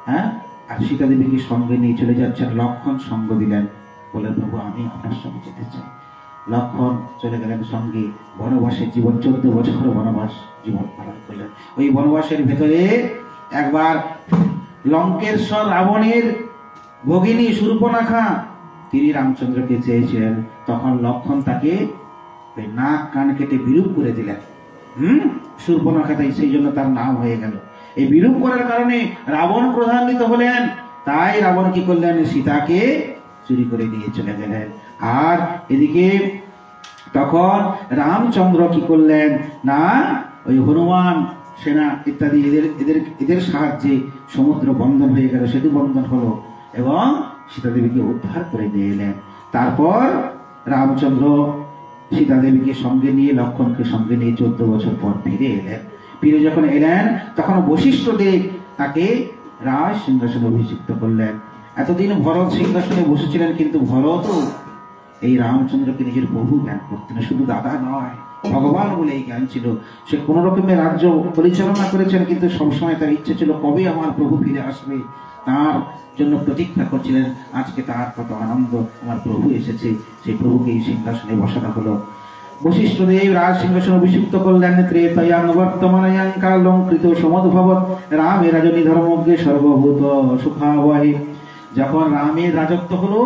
[SPEAKER 1] হ্যাঁ, আর সীতা দেবীকে সঙ্গে নিয়ে চলে যাচ্ছেন। লক্ষ্মণ সঙ্গ দিলেন, বলে প্রভু আমি আপনার সঙ্গে যেতে চাই। লক্ষ্মণ চলে গেলেন সঙ্গে। বনবাসের জীবন 14 বছর বনবাস জীবন পালন করলেন। ওই বনবাসের ভেতরে একবার লঙ্কেশ্বর রাবণের ভগিনী শূর্পণখা তিনি রামচন্দ্রকে চেয়েছিলেন। তখন লক্ষ্মণ তাকে নাক কান কেটে বিরূপ করে দিলেন। শূর্পণখা, তাই সেই জন্য তার নাম হয়ে গেল। এই বিরূপ করার কারণে রাবণ ক্রোধান্বিত হলেন। তাই রাবণ কি করলেন? সীতাকে চুরি করে নিয়ে চলে গেলেন। আর এদিকে তখন রামচন্দ্র কি করলেন? না, ওই হনুমান সেনা ইত্যাদি এদের সাহায্যে সমুদ্র বন্ধন হয়ে গেল, সেতু বন্ধন হলো, এবং সীতা দেবীকে উদ্ধার করে নিয়ে এলেন। তারপর রামচন্দ্র সীতা দেবীকে সঙ্গে নিয়ে, লক্ষ্মণকে সঙ্গে নিয়ে 14 বছর পর ফিরে এলেন। ফিরে যখন এলেন তখন বশিষ্ঠ দেব তাকে রাজ সিংহাসনে অভিষিক্ত করলেন। এতদিন ভরত সিংহাসনে বসেছিলেন, কিন্তু ভরত এই রামচন্দ্রকে নিজের প্রভু জ্ঞান করতেন। শুধু দাদা নয়, ভগবান বলে এই জ্ঞান ছিল। সে কোন রকমের রাজ্য পরিচালনা করেছেন, কিন্তু সবসময় তার ইচ্ছে ছিল কবে আমার প্রভু ফিরে আসবে, তার জন্য প্রতীক্ষা করছিলেন। আজকে তার কত আনন্দ, আমার প্রভু এসেছে। সেই প্রভুকে এই সিংহাসনে বসানো হলো। বশিষ্ঠ দেব রাজ সিংহাসনে অভিষিক্ত করলেন। ত্রেতয়াং বর্তমানায়াং কালঙ্কৃত সমদ্ভবৎ রামে রাজনী ধর্মজ্ঞে সর্বভূত সুখাবহে। যখন রামের রাজত্ব হলো,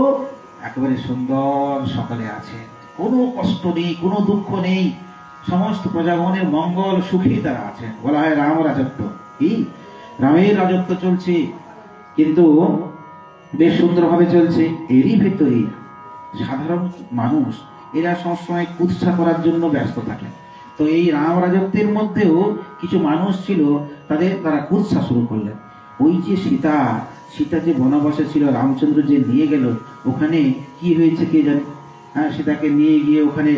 [SPEAKER 1] একেবারে সুন্দর, সকলে আছে, কোনো কষ্ট নেই, কোনো দুঃখ নেই, সমস্ত প্রজাগণের মঙ্গল সুখী তারা আছেন। বলা হয় রাম রাজত্ব। কি রামের রাজত্ব চলছে, কিন্তু বেশ সুন্দরভাবে চলছে। এরই ভেতরে সাধারণ মানুষ এরা সবসময় কুৎসা করার জন্য ব্যস্ত থাকে। তো এই রাম রাজত্বের মধ্যেও কিছু মানুষ ছিল, তারা কুৎসা শুরু করলেন। ওই যে সীতা যে বনবাসে ছিল, রামচন্দ্র যে নিয়ে গেল, ওখানে কি হয়েছে কে জানে। হ্যাঁ, সীতাকে নিয়ে গিয়ে ওখানে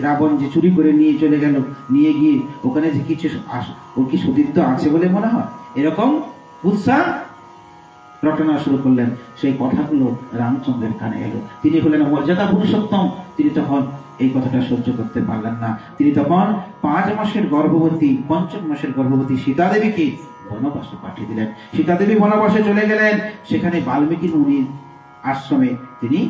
[SPEAKER 1] রাবণ যে চুরি করে নিয়ে চলে গেল, নিয়ে গিয়ে ওখানে যে কিছু ওর কি সতীত্ব আছে বলে মনে হয়, এরকম কুৎসা রটনা শুরু করলেন। সেই কথাগুলো রামচন্দ্রের কানে এলো। তিনি হলেন মর্যাদা পুরুষোত্তম। তিনি তখন এই কথাটা সহ্য করতে পারলেন না। তিনি তখন 5 মাসের গর্ভবতী, 5ম মাসের গর্ভবতী সীতা দেবীকে বনবাসে পাঠিয়ে দিলেন। সীতা দেবী বনবাসে চলে গেলেন। সেখানে বাল্মীকি মুনির আশ্রমে তিনি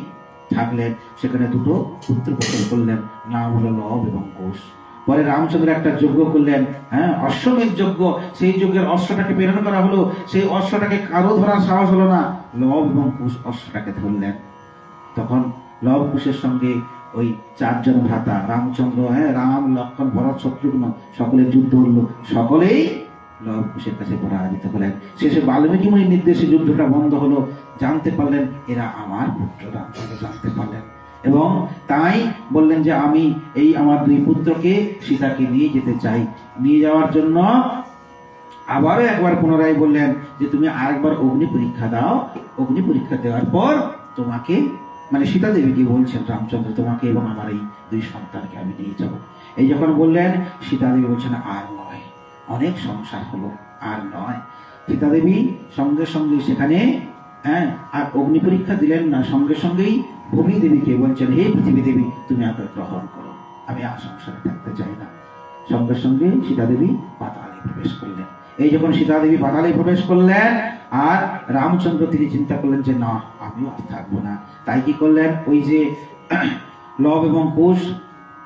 [SPEAKER 1] থাকলেন। সেখানে 2 পুত্র প্রসব করলেন, নাম হলো লব এবং কুশ। পরে রামচন্দ্র একটা যজ্ঞ করলেন, হ্যাঁ, অশ্বমেধ যজ্ঞ। সেই যজ্ঞের অশ্বটাকে প্রেরণ করা হলো। সেই অশ্বটাকে কারো ধরার সাহস হলো না, লব এবং কুশ অশ্বটাকে ধরলেন। তখন লব কুশের সঙ্গে ওই 4 জন ভ্রাতা রামচন্দ্র, হ্যাঁ, রাম, লক্ষ্মণ, ভরত, শত্রুঘ্ন, সকলের যুদ্ধ হলো। সকলেই লব কুশের কাছে পরাজিত হলেন। শেষে বাল্মীকি মুনির নির্দেশে যুদ্ধটা বন্ধ হলো। জানতে পারলেন এরা আমার পুত্র, রামচন্দ্র জানতে পারলেন, এবং তাই বললেন যে আমি এই আমার 2 পুত্রকে, সীতাকে নিয়ে যেতে চাই। নিয়ে যাওয়ার জন্য আবারও একবার পুনরায় বললেন যে তুমি আরেকবার অগ্নি পরীক্ষা দাও। অগ্নি পরীক্ষা দেওয়ার পর তোমাকে মানে সীতা দেবীকে বলছেন রামচন্দ্র তোমাকে এবং আমার এই দুই সন্তানকে আমি নিয়ে যাব। এই যখন বললেন সীতা দেবী বলছেন আর নয়, অনেক সংসার হলো, আর নয়। সীতা দেবী সঙ্গে সঙ্গে সেখানে আর অগ্নি পরীক্ষা দিলেন না, সঙ্গে সঙ্গেই ভূমি দেবীকে বলছেন হে পৃথিবী দেবী তুমি আমাকে গ্রহণ করো, আমি আর সংসারে থাকতে চাই না। সঙ্গে সঙ্গে সীতা দেবী পাতালে প্রবেশ করলেন। এই যখন সীতা দেবী পাতালে প্রবেশ করলেন আর রামচন্দ্র তিনি চিন্তা করলেন যে না আমিও আর থাকবো না। তাই কি করলেন, ওই যে লব এবং কুশ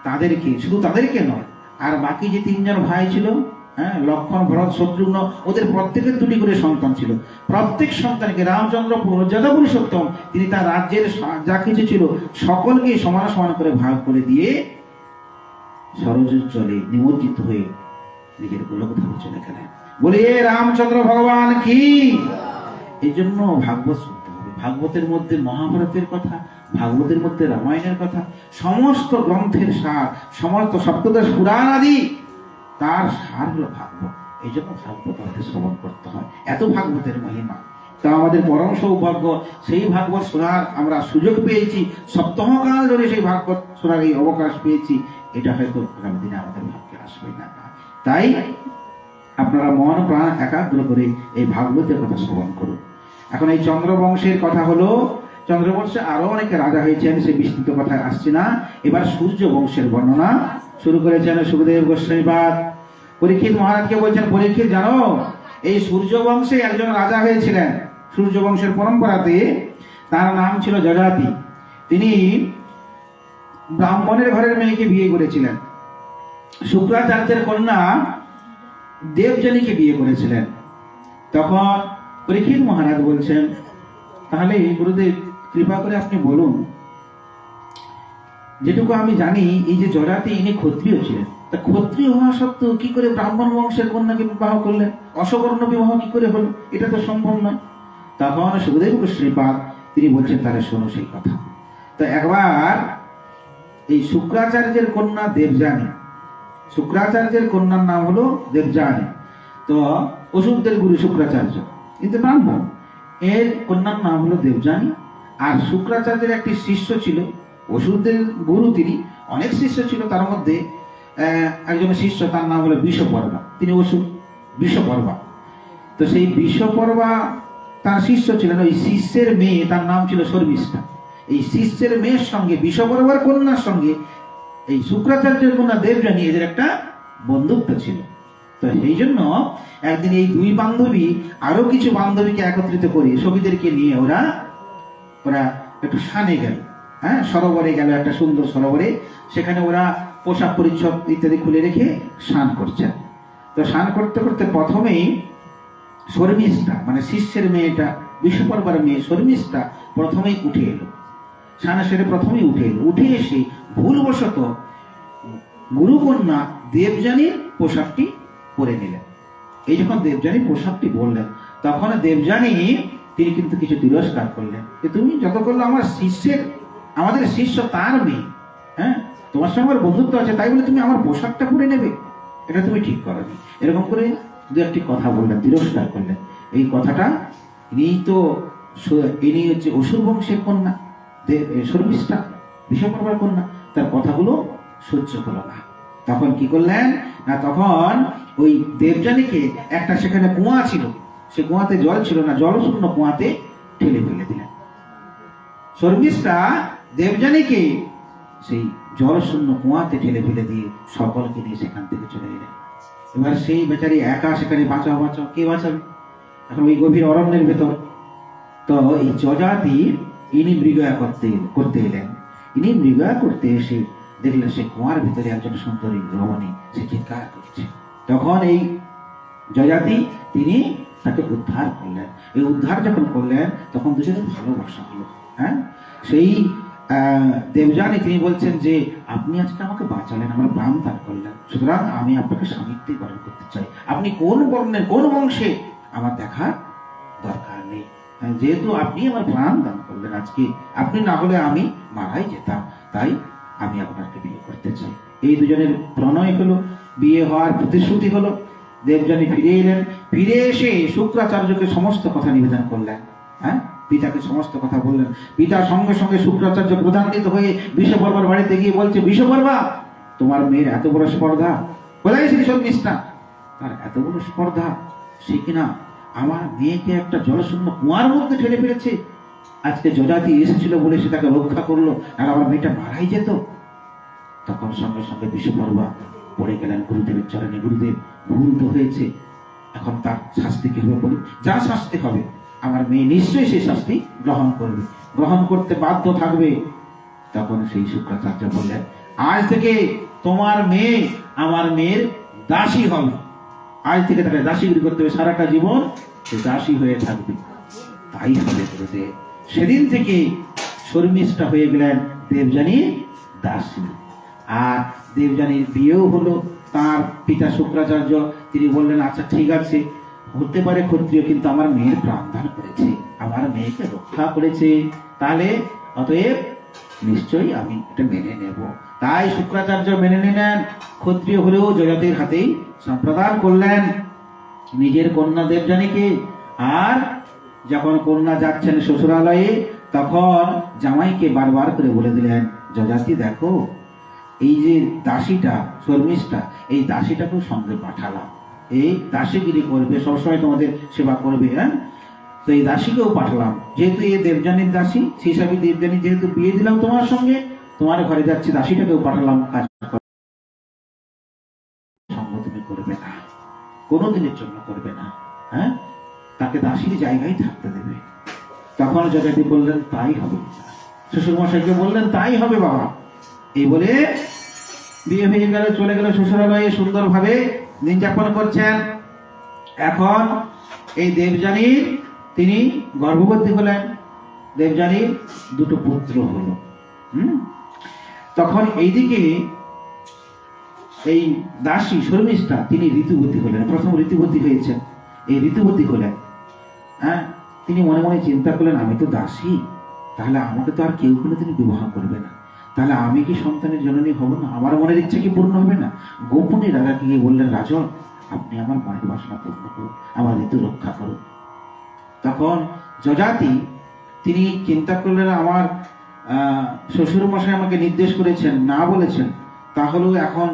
[SPEAKER 1] তাদেরকে, শুধু তাদেরকে নয়, আর বাকি যে তিনজন ভাই ছিল, লক্ষ্মণ ভরত শত্রুঘ্ন, ওদের প্রত্যেকের দুটি করে সন্তান ছিল। প্রত্যেক সন্তানকে রামচন্দ্র মর্যাদা পুরুষোত্তম তিনি তার রাজ্যের যা কিছু ছিল সকলকে সমান সমান করে ভাগ করে দিয়ে সরযূর জলে নিমজ্জিত হয়ে নিজের গোলকধামে চলে গেলেন। বলে রামচন্দ্র ভগবান কি। এই জন্য ভাগবত শুনতে হবে। ভাগবতের মধ্যে মহাভারতের কথা, ভাগবতের মধ্যে রামায়ণের কথা, সমস্ত গ্রন্থের সার, সমস্ত সপ্তদশ পুরাণ আদি তার সার হলো ভাগবত। এই জন্য ভাগবত আমাদের শ্রবণ করতে হয়, এত ভাগবতের মহিমা। তা আমাদের পরম সৌভাগ্য সেই ভাগবত শোনার আমরা সুযোগ পেয়েছি, সপ্তাহকাল ধরে সেই ভাগবত শোনার এই অবকাশ পেয়েছি। এটা হয়তো আগামী দিনে আমাদের ভাগ্যে আসবে না। তাই আপনারা মন প্রাণ একাগ্র করে এই ভাগবতের কথা শ্রবণ করুন। এখন এই চন্দ্রবংশের কথা হলো, চন্দ্রবংশে আরো অনেকে রাজা হয়েছেন, সে বিস্তৃত কথায় আসছে না। এবার সূর্য বংশের বর্ণনা শুরু করেছেন সুখদেব গোস্বামীপাদ। পরীক্ষিত মহারাজকে বলছেন, পরীক্ষিত জানো এই সূর্য বংশে একজন রাজা হয়েছিলেন। সূর্য বংশের পরম্পরাতে তার নাম ছিল যজাতি। তিনি ব্রাহ্মণের ঘরের মেয়েকে বিয়ে করেছিলেন, শুক্রাচার্যের কন্যা দেবযানীকে বিয়ে করেছিলেন। তখন পরীক্ষিত মহারাজ বলছেন, তাহলে গুরুদেব কৃপা করে আপনি বলুন, যেটুকু আমি জানি এই যে যজাতি ইনি ক্ষত্রিয় ছিলেন, তা ক্ষত্রিয় হওয়া সত্ত্বেও কি করে ব্রাহ্মণ বংশের কন্যাকে বিবাহ করলেন? অসবর্ণ বিবাহ কি করে হলো? এটা তো সম্ভব নয়। তখন সুখদেব গোস্বামীপাদ তিনি বলছেন, তাহলে শোনো সেই কথা। তো একবার এই শুক্রাচার্যের কন্যা দেবযানী, শুক্রাচার্যের কন্যার নাম হলো দেবযানী। তো অসুরদের গুরু শুক্রাচার্য কিন্তু ব্রাহ্মণ, এর কন্যার নাম হলো দেবযানী। আর শুক্রাচার্যের একটি শিষ্য ছিল, অসুরদের গুরু তিনি, অনেক শিষ্য ছিল, তার মধ্যে একজন শিষ্য তার নাম হলো বিষপর্বা, তিনি অসুর বিষপর্বা। তো সেই বিষপর্বা তার শিষ্য ছিলেন, ওই শিষ্যের মেয়ে তার নাম ছিল শর্মিষ্ঠা। এই শিষ্যের মেয়ের সঙ্গে বিষপর্বার কন্যার সঙ্গে এই শুক্রাচার্যের কন্যা দেবযানী এদের একটা বন্ধুত্ব ছিল। তো সেই জন্য একদিন এই দুই বান্ধবী আরো কিছু বান্ধবীকে একত্রিত করে সখীদেরকে নিয়ে ওরা একটু স্নানে গেল, সরোবরে গেল, একটা সুন্দর সরোবরে। সেখানে ওরা পোশাক পরিচ্ছদ ইত্যাদি খুলে রেখে স্নান করছেন। তো স্নান করতে করতে প্রথমেই শর্মিষ্ঠা, মানে শিষ্যের মেয়েটা, বিষপর্বার মেয়ে শর্মিষ্ঠা প্রথমেই উঠে এলো, স্নান সেরে প্রথমেই উঠে এলো। উঠে এসে ভুলবশত গুরুকন্যা দেবযানীর পোশাকটি পরে নিলেন। এই যখন দেবযানী পোশাকটি বললেন, তখন দেবযানী তিনি কিন্তু কিছু তিরস্কার করলেন, যে তুমি যত করলো আমার শিষ্যের, আমাদের শিষ্য তার মেয়ে, তোমার সঙ্গে আমার বন্ধুত্ব আছে, তাই বলে তুমি আমার পোশাকটা পরে নেবে, এটা তুমি ঠিক করোনি। এরকম করে দু একটি কথা বললেন, তিরস্কার করলেন। এই কথাটা ইনি হচ্ছে অসুর বংশের কন্যা শর্মিষ্ঠা, বিষপর্বার কন্যা, তার কথাগুলো সহ্য হলো না। তখন কি করলেন না, তখন ওই দেবযানীকে একটা সেখানে কুয়া ছিল, সে কুয়াতে জল ছিল না, জলশূন্য কুয়াতে ঠেলে ফেলে দিলেন। শর্মিষ্ঠা দেবযানীকে সেই জলশূন্য কুয়াতে ঠেলে ফেলে দিয়ে সকলকে নিয়ে সেখান থেকে চলে এলেন। এবার সেই বেচারি একা সেখানে, বাঁচাও বাঁচাও, কে বাঁচাবে এখন ওই গভীর অরণ্যের ভেতর। তো এই যজাতি ইনি মৃগয়া করতে এলেন। ইনি মৃগয়া করতে এসে দেখলেন সে কুয়ার ভিতরে একজন সুন্দরী রমণী, সে চিৎকার করছে। তখন এই যজাতি তিনি তাকে উদ্ধার করলেন। এই উদ্ধার যখন করলেন তখন দুজনের ভালোবাসা হলো। সেই দেবযানী তিনি বলছেন যে আপনি আজকে আমাকে বাঁচালেন, আমার প্রাণ দান করলেন, সুতরাং আমি আপনাকে স্বামীত্বে বরণ করতে চাই। আপনি কোন বর্ণের, কোন বংশে, আমার দেখার দরকার নেই, যেহেতু আপনি আমার প্রাণ দান করলেন আজকে, আপনি না হলে আমি মারাই যেতাম, তাই আমি আপনাকে বিয়ে করতে চাই। এই দুজনের প্রণয় হলো, বিয়ে হওয়ার প্রতিশ্রুতি হলো। দেবযানী ফিরে এলেন, ফিরে এসে শুক্রাচার্যকে সমস্ত কথা নিবেদন করলেন। পিতাকে সমস্ত কথা বললেন। পিতা সঙ্গে সঙ্গে শুক্রাচার্য ক্রোধান্বিত হয়ে বিষপর্বার বাড়িতে গিয়ে বলছে, বিষপর্বা, তোমার মেয়ের এত বড় স্পর্ধা, কোথায় সেই শর্মিষ্ঠা? তার এত বড় স্পর্ধা, সে কিনা আমার মেয়েকে একটা জলশূন্য কুয়ার মধ্যে ঠেলে ফেলেছে। আজকে যজাতি এসেছিল বলে সে তাকে রক্ষা করলো, আর আমার মেয়েটা মারাই যেত। তখন সঙ্গে সঙ্গে বিষপর্বা পড়ে গেলেন গুরুদেবের চরণে। গুরুদেব, ভুল তো হয়েছে, এখন তার শাস্তি কি হবে বলুন? যা শাস্তি হবে আমার মেয়ে নিশ্চয়ই সেই শাস্তি গ্রহণ করবে, গ্রহণ করতে বাধ্য থাকবে। তখন সেই শুক্রাচার্য বললেন, আজ থেকে তোমার মেয়ে আমার মেয়ের দাসী হবে। আজ থেকে তাকে দাসীগিরি করতে হবে, সারাটা জীবন সে দাসী হয়ে থাকবে। তাই হবে গুরুদেব। সেদিন থেকে শর্মিষ্ঠা হয়ে গেলেন দেবযানীর দাসী। আর দেবযানীর বিয়েও হলো। তার পিতা শুক্রাচার্য তিনি বললেন, আচ্ছা ঠিক আছে, হতে পারে ক্ষত্রিয়, কিন্তু আমার মেয়ের প্রাণদান করেছে, আমার মেয়েকে রক্ষা করেছে, তাহলে অতএব নিশ্চয়ই আমি এটা মেনে নেব। তাই শুক্রাচার্য মেনে নিলেন, ক্ষত্রিয় হলেও যজাতির হাতেই সম্প্রদান করলেন নিজের কন্যা দেবযানীকে। আর যখন কন্যা যাচ্ছেন শ্বশুরালয়ে, তখন জামাইকে বারবার করে বলে দিলেন, যজাতি দেখো, এই যে দাসীটা শর্মিষ্ঠা, এই দাসীটাকেও সঙ্গে পাঠালাম, এই দাসীগিরি করবে, সবসময় তোমাদের সেবা করবে। হ্যাঁ, তো এই দাসীকেও পাঠালাম, যেহেতু এই দেবযানীর দাসী, সেই হিসাবে দেবযানী যেহেতু বিয়ে দিলাম তোমার সঙ্গে, তোমার ঘরে যাচ্ছি, দাসীটাকেও পাঠালাম, কাজ সঙ্গ তুমি করবে না, কোনোদিনের জন্য করবে না। হ্যাঁ, তাকে দাসীর জায়গায় থাকতে দেবে। তখন যজাতি বললেন, তাই হবে। শ্বশুর মশাইকে বললেন, তাই হবে বাবা। এই বলে বিয়ে হয়ে গেল, চলে গেল শ্বশুরালয়ে, সুন্দরভাবে দিন যাপন করছেন। এখন এই দেবযানীর তিনি গর্ভবতী হলেন, দেবযানীর দুটো পুত্র হলো। তখন এইদিকে এই দাসী শর্মিষ্ঠা তিনি ঋতুবতী হলেন, প্রথম ঋতুবতী হয়েছেন। এই ঋতুবতী হলেন, হ্যাঁ, তিনি মনে মনে চিন্তা করলেন, আমি তো দাসী, তাহলে আমাকে তো আর কেউ কোনোদিন বিবাহ করবে না, তাহলে আমি কি সন্তানের জননী হব না? আমার মনের ইচ্ছা কি পূর্ণ হবে না? গোপনে রাজাকে গিয়ে বললেন, রাজন, আপনি আমার মনের বাসনা পূর্ণ করুন, আমার ঋতু রক্ষা করুন। তখন যজাতি তিনি চিন্তা করলেন, আমার শ্বশুর মশাই আমাকে নির্দেশ করেছেন, না বলেছেন, তাহলেও এখন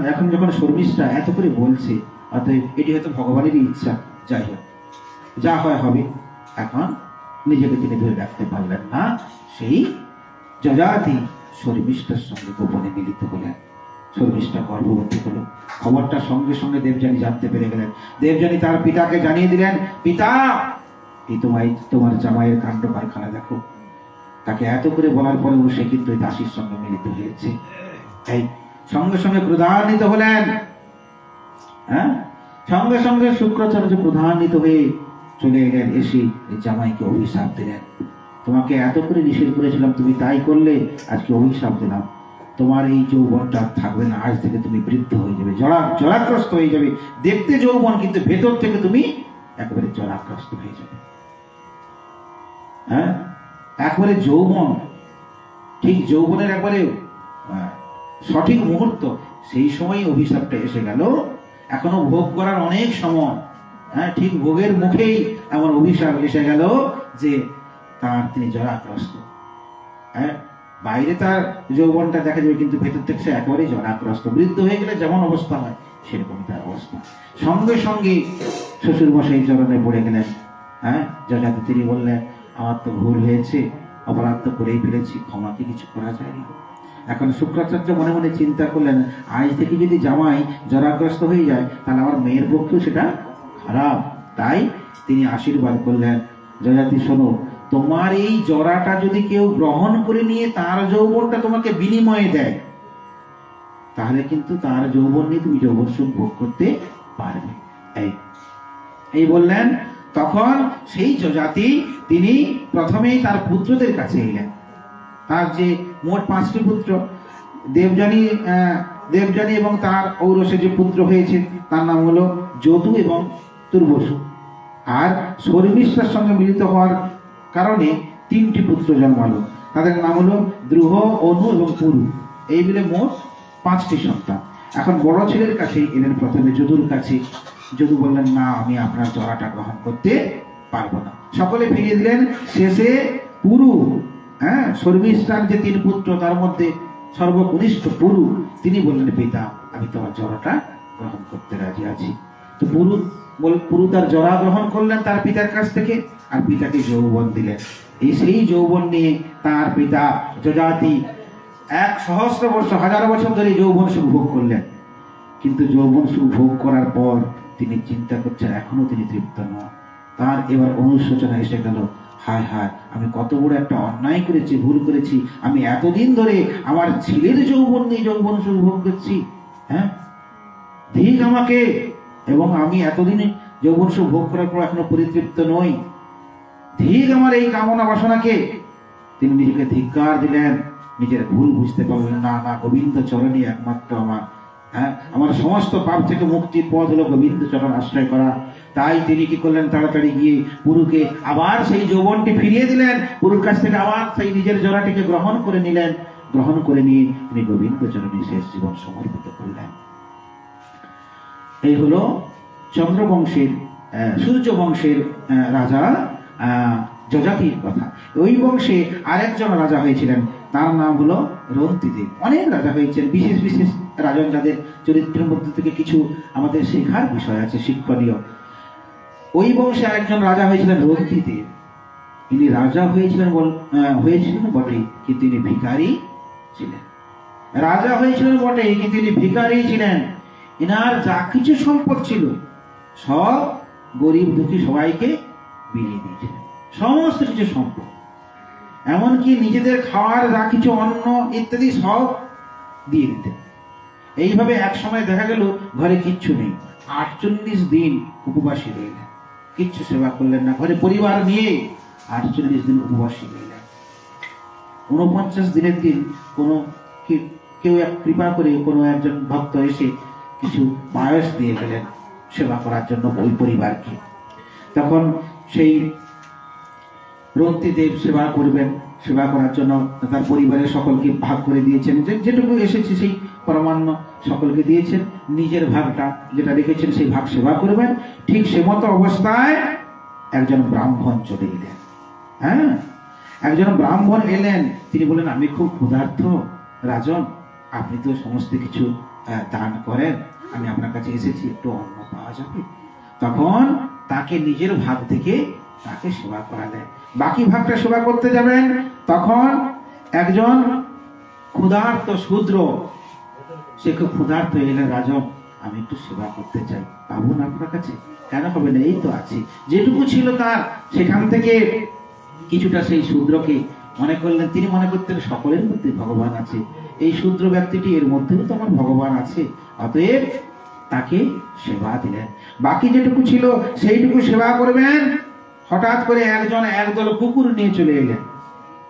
[SPEAKER 1] এখন যখন শর্মিষ্ঠা এত করে বলছে, অতএব এটি হয়তো ভগবানেরই ইচ্ছা, যাই হোক, যা হয় হবে। এখন নিজেকে তিনি ধরে রাখতে পারলেন না, সেই যজাতি শর্মিষ্ঠার সঙ্গে গোপনে মিলিত হলেন। শর্মিষ্ঠা গর্ভবতী হলো। খবরটা সঙ্গে সঙ্গে দেবযানী জানতে পেরে গেলেন। দেবযানী তার পিতাকে জানিয়ে দিলেন, পিতা, এই তোমার জামাইয়ের কাণ্ড কারখানা দেখো। তাকে এত করে বলার পরেও সে কিন্তু এই দাসীর সঙ্গে মিলিত হয়েছে। এই সঙ্গে সঙ্গে ক্রোধান্বিত হলেন। হ্যাঁ, সঙ্গে সঙ্গে শুক্রাচার্য ক্রোধান্বিত হয়ে চলে এলেন, এসে জামাইকে অভিশাপ দিলেন, তোমাকে এত করে নিষেধ করেছিলাম, তুমি তাই করলে, আজকে অভিশাপ দিলাম, তোমার এই যৌবনটা থাকবে না, আজ থেকে তুমি বৃদ্ধ হয়ে যাবে, জরাগ্রস্ত হয়ে যাবে। দেখতে যৌবন, কিন্তু ভেতর থেকে তুমি একেবারে জরাগ্রস্ত হয়ে যাবে। হ্যাঁ, একবারে যৌবন, ঠিক যৌবনের একবারে সঠিক মুহূর্ত, সেই সময় অভিশাপটা এসে গেল। এখনো ভোগ করার অনেক সময়, হ্যাঁ, ঠিক ভোগের মুখেই এমন অভিশাপ এসে গেল যে তিনি জরাগ্রস্ত। হ্যাঁ, বাইরে তার যৌবনটা দেখা যাবে, কিন্তু ভেতর থেকে সে একেবারেই জরাগ্রস্ত। বৃদ্ধ হয়ে গেলে যেমন অবস্থা হয়, সেরকমই তার অবস্থা। সঙ্গে সঙ্গে শ্বশুর মশাই চরণে পড়ে গেলেন। হ্যাঁ, যজাতি তিনি বললেন, আমার তো ভুল হয়েছে, অপরাধ তো করেই ফেলেছি, ক্ষমা কি কিছু করা যায়নি? এখন শুক্রাচার্য মনে মনে চিন্তা করলেন, আজ থেকে যদি জামাই জরাগ্রস্ত হয়ে যায়, তাহলে আমার মেয়ের পক্ষেও সেটা খারাপ। তাই তিনি আশীর্বাদ করলেন, যজাতি শোনো, তোমার এই জরাটা যদি কেউ গ্রহণ করে নিয়ে তার যৌবনটা তোমাকে বিনিময়ে দেয়, তাহলে কিন্তু তার যৌবন নিয়ে তুমি যৌবন সুখ ভোগ করতে পারবে। এই বললেন। তখন সেই যজাতি তিনি প্রথমেই তার পুত্রদের কাছে এলেন। তার যে মোট 5টি পুত্র, দেবযানী এবং তার ঔরসে যে পুত্র হয়েছে তার নাম হলো যদু এবং তুর্বসু। আর শর্মিষ্ঠার সঙ্গে মিলিত হওয়ার কারণে 3টি পুত্র জন্মালো, তাদের নাম হলো দ্রুহ, অনু এবং পুরু। এই মিলে মোট 5টি সন্তান। এখন বড় ছেলের কাছে এলেন, প্রথমে যদুর কাছে। যদু বললেন, না, আমি আপনার জরাটা গ্রহণ করতে পারবো না। সকলে ফিরিয়ে দিলেন। শেষে পুরু, শর্মিষ্ঠার যে 3 পুত্র তার মধ্যে সর্বকনিষ্ঠ পুরু, তিনি বললেন, পিতা আমি তোমার জরাটা গ্রহণ করতে রাজি আছি। তো পুরু তার জরা গ্রহণ করলেন তার পিতার কাছ থেকে, আর পিতাকে যৌবন দিলেন। সেই যৌবন নিয়ে তার পিতা যজাতি 1,000 বর্ষ, 1000 বছর ধরে যৌবন সুখ ভোগ করলেন। কিন্তু যৌবন সুখ ভোগ করার পর তিনি চিন্তা করছেন, এখনো তিনি তৃপ্ত নন। তার এবার অনুশোচনা এসে গেল, হায় হায়, আমি কত বড় একটা অন্যায় করেছি, ভুল করেছি। আমি এতদিন ধরে আমার ছেলের যৌবন নিয়ে যৌবন সুখ ভোগ করছি, ঠিক আমাকে, এবং আমি এতদিনে যৌবন সুখ ভোগ করার পর এখনো পরিতৃপ্ত নই, ঠিক আমার এই কামনা বাসনাকে। তিনি নিজেকে ধিক্কার দিলেন, নিজের ভুল বুঝতে পারলেন, না না, গোবিন্দ চরণই একমাত্র আমার সমস্ত পাপ থেকে মুক্তির পথ হলো গোবিন্দ চরণ আশ্রয় করা। তাই তিনি কি করলেন, তাড়াতাড়ি গিয়ে পুরুকে আবার সেই যৌবনটি ফিরিয়ে দিলেন। পুরুর কাছ থেকে আবার সেই নিজের জরাটিকে গ্রহণ করে নিলেন। গ্রহণ করে নিয়ে তিনি গোবিন্দ চরণে শেষ জীবন সমর্পিত করলেন। এই হলো চন্দ্রবংশের, সূর্য বংশের রাজা যজাতির কথা। ওই বংশে আরেকজন রাজা হয়েছিলেন, তার নাম হলো রন্তিদেব। অনেক রাজা হয়েছেন, বিশেষ বিশেষ রাজন যাদের চরিত্রের মধ্যে থেকে কিছু আমাদের শেখার বিষয় আছে, শিক্ষণীয়। ওই বংশে আরেকজন রাজা হয়েছিলেন রন্তিদেব। তিনি রাজা হয়েছিলেন বটে, কিন্তু তিনি ভিখারি ছিলেন। রাজা হয়েছিলেন বটে, কিন্তু তিনি ভিখারি ছিলেন। এনার যা কিছু সম্পদ ছিল সব গরিব দুঃখী সবাইকে বিলিয়ে দিয়েছিলেন, সমস্ত কিছু সম্পদ, এমনকি নিজেদের খাওয়ার যা কিছু অন্ন ইত্যাদি সব দিয়ে দিতেন। এইভাবে এক সময় দেখা গেল ঘরে কিচ্ছু নেই, 48 দিন উপবাসী রইলেন, কিচ্ছু সেবা করলেন না। ঘরে পরিবার নিয়ে 48 দিন উপবাসী রইলেন। 49 দিনের দিন কেউ এক কৃপা করে কোনো একজন ভক্ত এসে কিছু পায়স দিয়ে গেলেন সেবা করার জন্য ওই পরিবারকে। তখন সেই রন্তিদেব সেবা করবেন, সেবা করার জন্য তার পরিবারের সকলকে ভাগ করে দিয়েছেন, যেটুকু এসেছে সেই পরমান্ন সকলকে দিয়েছেন। নিজের ভাগটা যেটা রেখেছেন সেই ভাগ সেবা করবেন। ঠিক সে মতো অবস্থায় একজন ব্রাহ্মণ চলে এলেন। একজন ব্রাহ্মণ এলেন, তিনি বললেন, আমি খুব ক্ষুধার্ত রাজন, আপনি তো সমস্ত কিছু দান করেন, আমি আপনার কাছে এসেছি, একটু অন্ন পাওয়া যাবে? তখন তাকে নিজের ভাগ থেকে তাকে সেবা করালেন। বাকি ভাগটা সেবা করতে যাবেন, তখন একজন ক্ষুধার্ত শূদ্র, সে খুব ক্ষুধার্ত এলেন, রাজন আমি একটু সেবা করতে চাই, পাবো না আপনার কাছে? কেন হবে না, এই তো আছি। যেটুকু ছিল তার সেখান থেকে কিছুটা সেই শূদ্রকে মনে করলেন, তিনি মনে করতেন সকলের মধ্যে ভগবান আছে, এই শূদ্র ব্যক্তিটি এর মধ্যেও তো আমার ভগবান আছে, অতএব তাকে সেবা দিলেন। বাকি যেটুকু ছিল সেইটুকু সেবা করবেন। হঠাৎ করে একদল কুকুর নিয়ে চলে এলেন।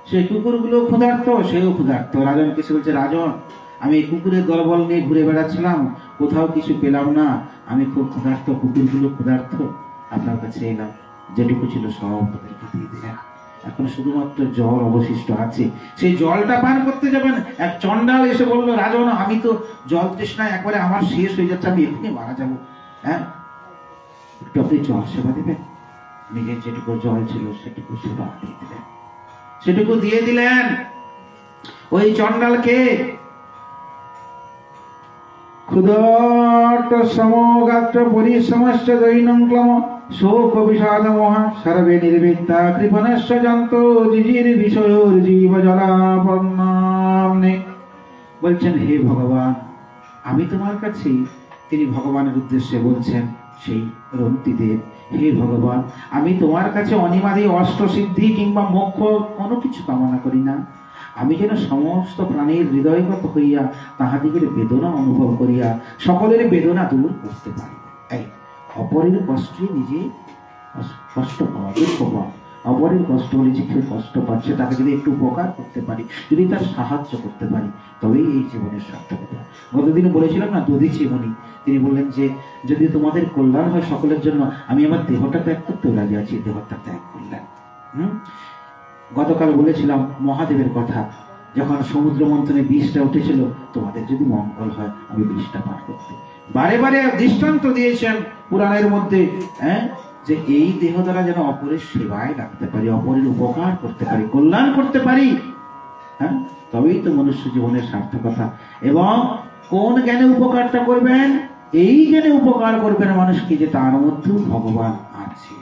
[SPEAKER 1] সেই কুকুরগুলো ক্ষুধার্ত, সেও ক্ষুধার্ত। রাজনকে সে বলছে, রাজন আমি এই কুকুরের দলবল নিয়ে ঘুরে বেড়াচ্ছিলাম, কোথাও কিছু পেলাম না, আমি খুব ক্ষুধার্ত, কুকুরগুলো ক্ষুধার্ত, আপনার কাছে এলাম, যেটুকু ছিল সব তাদেরকে দিয়ে দিলেন। এখন শুধুমাত্র জল অবশিষ্ট আছে, সেই জলটা পান করতে যাবেন। এক চন্ডাল এসে বললো, রাজন আমি তো জল তৃষ্ণায় একবারে আমার শেষ হয়ে যাচ্ছে, আমি এক্ষুনি মারা যাবো, একটু আপনি জল সেবা দেবেন? নিজের যেটুকু জল ছিল সেটুকু সেবা দিয়ে দিলেন, সেটুকু দিয়ে দিলেন ওই চন্ডালকে। ক্ষুধার্ত সমগাত্র পরিসমস্য দৈনক্লম শোক বিষাদ মহা সর্বে নির্বিদ্যা কৃপণস্য যন্ত জিজির বিষয়োর জীব জলাপন্নামনে। বলছেন, হে ভগবান, আমি তোমার কাছে, তিনি ভগবানের উদ্দেশ্যে বলছেন সেই রন্তিদেব, হে ভগবান আমি তোমার কাছে অনিমাদি অষ্টসিদ্ধি কিংবা মোক্ষ কোনো কিছু কামনা করি না। আমি যেন সমস্ত প্রাণীর হৃদয়গত হইয়া তাহাদিগের বেদনা অনুভব করিয়া সকলের বেদনা দূর করতে পারি। এই অপরের কষ্টে নিজে কষ্ট পাওয়া, দুঃখ পাওয়া, অপরের কষ্ট হলে যে কেউ কষ্ট পাচ্ছে তাকে যদি একটু উপকার করতে পারি, যদি তার সাহায্য করতে পারি, তবেই এই জীবনের সার্থকতা। গতদিন বলেছিলাম না দধিচি মুনি, তিনি বললেন যে যদি তোমাদের কল্যাণ হয় সকলের জন্য, আমি আমার দেহটা ত্যাগ করতে রাজি আছি, দেহটা ত্যাগ করলেন। গতকাল বলেছিলাম মহাদেবের কথা, যখন সমুদ্র মন্থনে বিষটা উঠেছিল, তোমাদের যদি মঙ্গল হয় আমি বিষটা পান করতে। বারে বারে দৃষ্টান্ত দিয়েছেন পুরাণের মধ্যে, যে এই দেহ দ্বারা যেন অপরের সেবায় লাগতে পারি, অপরের উপকার করতে পারি, কল্যাণ করতে পারি, হ্যাঁ, তবেই তো মনুষ্য জীবনের সার্থকতা। এবং কোন জ্ঞানে উপকারটা করবেন? এই জ্ঞানে উপকার করবেন মানুষকে যে তার মধ্যেও ভগবান আছে,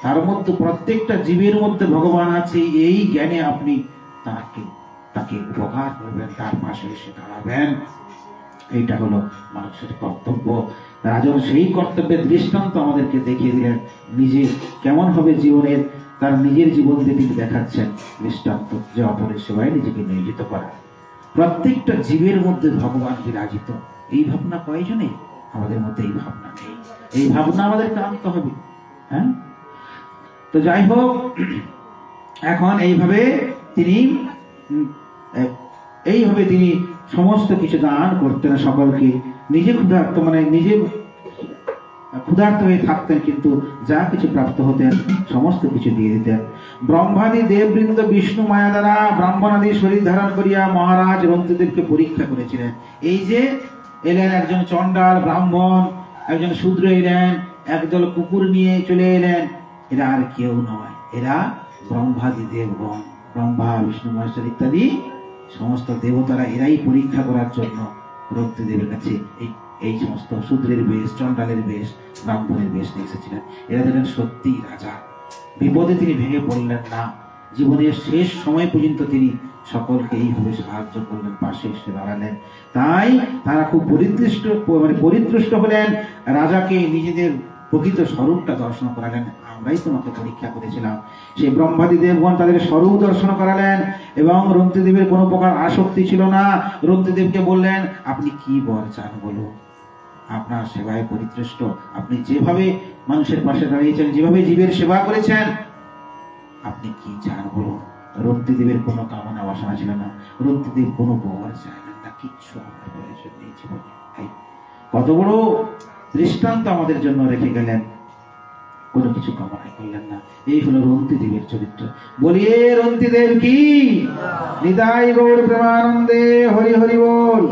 [SPEAKER 1] তার মধ্যে প্রত্যেকটা জীবের মধ্যে ভগবান আছে, এই জ্ঞানে আপনি তাকে উপকার করবেন, তার পাশে এসে দাঁড়াবেন। এইটা হলো মানুষের কর্তব্য। রাজন সেই কর্তব্যের দৃষ্টান্ত আমাদেরকে দেখিয়ে দিলেন, নিজে কেমন হবে জীবনের, তার নিজের জীবন দিয়ে তিনি দেখাচ্ছেন দৃষ্টান্ত, যে অপরের সেবায় নিজেকে নিয়োজিত করা। প্রত্যেকটা জীবের মধ্যে ভগবান বিরাজিত, এই ভাবনা কয়জনে? আমাদের মধ্যে এই ভাবনা নেই। এই ভাবনা আমাদেরকে আনতে হবে। হ্যাঁ, তো যাই হোক, এখন এইভাবে তিনি সমস্ত কিছু দান করতেন সকলকে। নিজে ক্ষুধার্ত, নিজে ক্ষুধার্ত হয়ে থাকতেন, কিন্তু যা কিছু প্রাপ্ত হতেন সমস্ত কিছু দিয়ে দিতেন। ব্রহ্মাদি দেববৃন্দ বিষ্ণু মায়া দ্বারা ব্রাহ্মণাদি শরীর ধারণ করিয়া মহারাজ রন্তুদেবকে পরীক্ষা করেছিলেন। এই যে এলেন একজন চণ্ডাল ব্রাহ্মণ, একজন শূদ্র এলেন, একদল কুকুর নিয়ে চলে এলেন, এরা আর কেউ নয়, এরা ব্রহ্মাদি দেবগণ, ব্রহ্মা বিষ্ণু মহেশ্বর ইত্যাদি সমস্ত দেবতারা, এরাই পরীক্ষা করার জন্য রন্তুদেবের কাছে এই সমস্ত শূদ্রের বেশ, চণ্ডালের বেশ, ব্রাহ্মণের বেশ নিয়ে এসেছিলেন। এরা দেখেন সত্যি রাজা, বিপদে তিনি ভেঙে পড়লেন না। জীবনের শেষ সময় পর্যন্ত তিনি সকলকে এইভাবে সাহায্য করলেন, পাশে এসে দাঁড়ালেন। তাই তারা খুব পরিতুষ্ট হলেন, রাজাকে নিজেদের প্রকৃত স্বরূপটা দর্শন করালেন। আমরাই তোমাকে পরীক্ষা করেছিলাম। সেই ব্রহ্মাদি দেবগণ তাদের স্বরূপ দর্শন করালেন, এবং রন্তুদেবের কোনো প্রকার আসক্তি ছিল না। রন্তুদেবকে বললেন, আপনি কি বর চান বলুন, আপনার সেবায় পরিতুষ্ট, আপনি যেভাবে মানুষের পাশে দাঁড়িয়েছেন, যেভাবে জীবের সেবা করেছেন, আপনি কি চান বলুন। রন্তুদেবের কোনো কামনা বাসনা ছিল না, রন্তুদেব কোনো বর চাইলেন না, কিচ্ছু আমার প্রয়োজন নেই জীবনে। কত বড় দৃষ্টান্ত আমাদের জন্য রেখে গেলেন, কোনো কিছু কামনা করলেন না। এই হলো রন্তিদেবের চরিত্র। বলিয়ে রন্তিদেব কি, নিতাই গৌর প্রেমানন্দে, হরি হরি বল।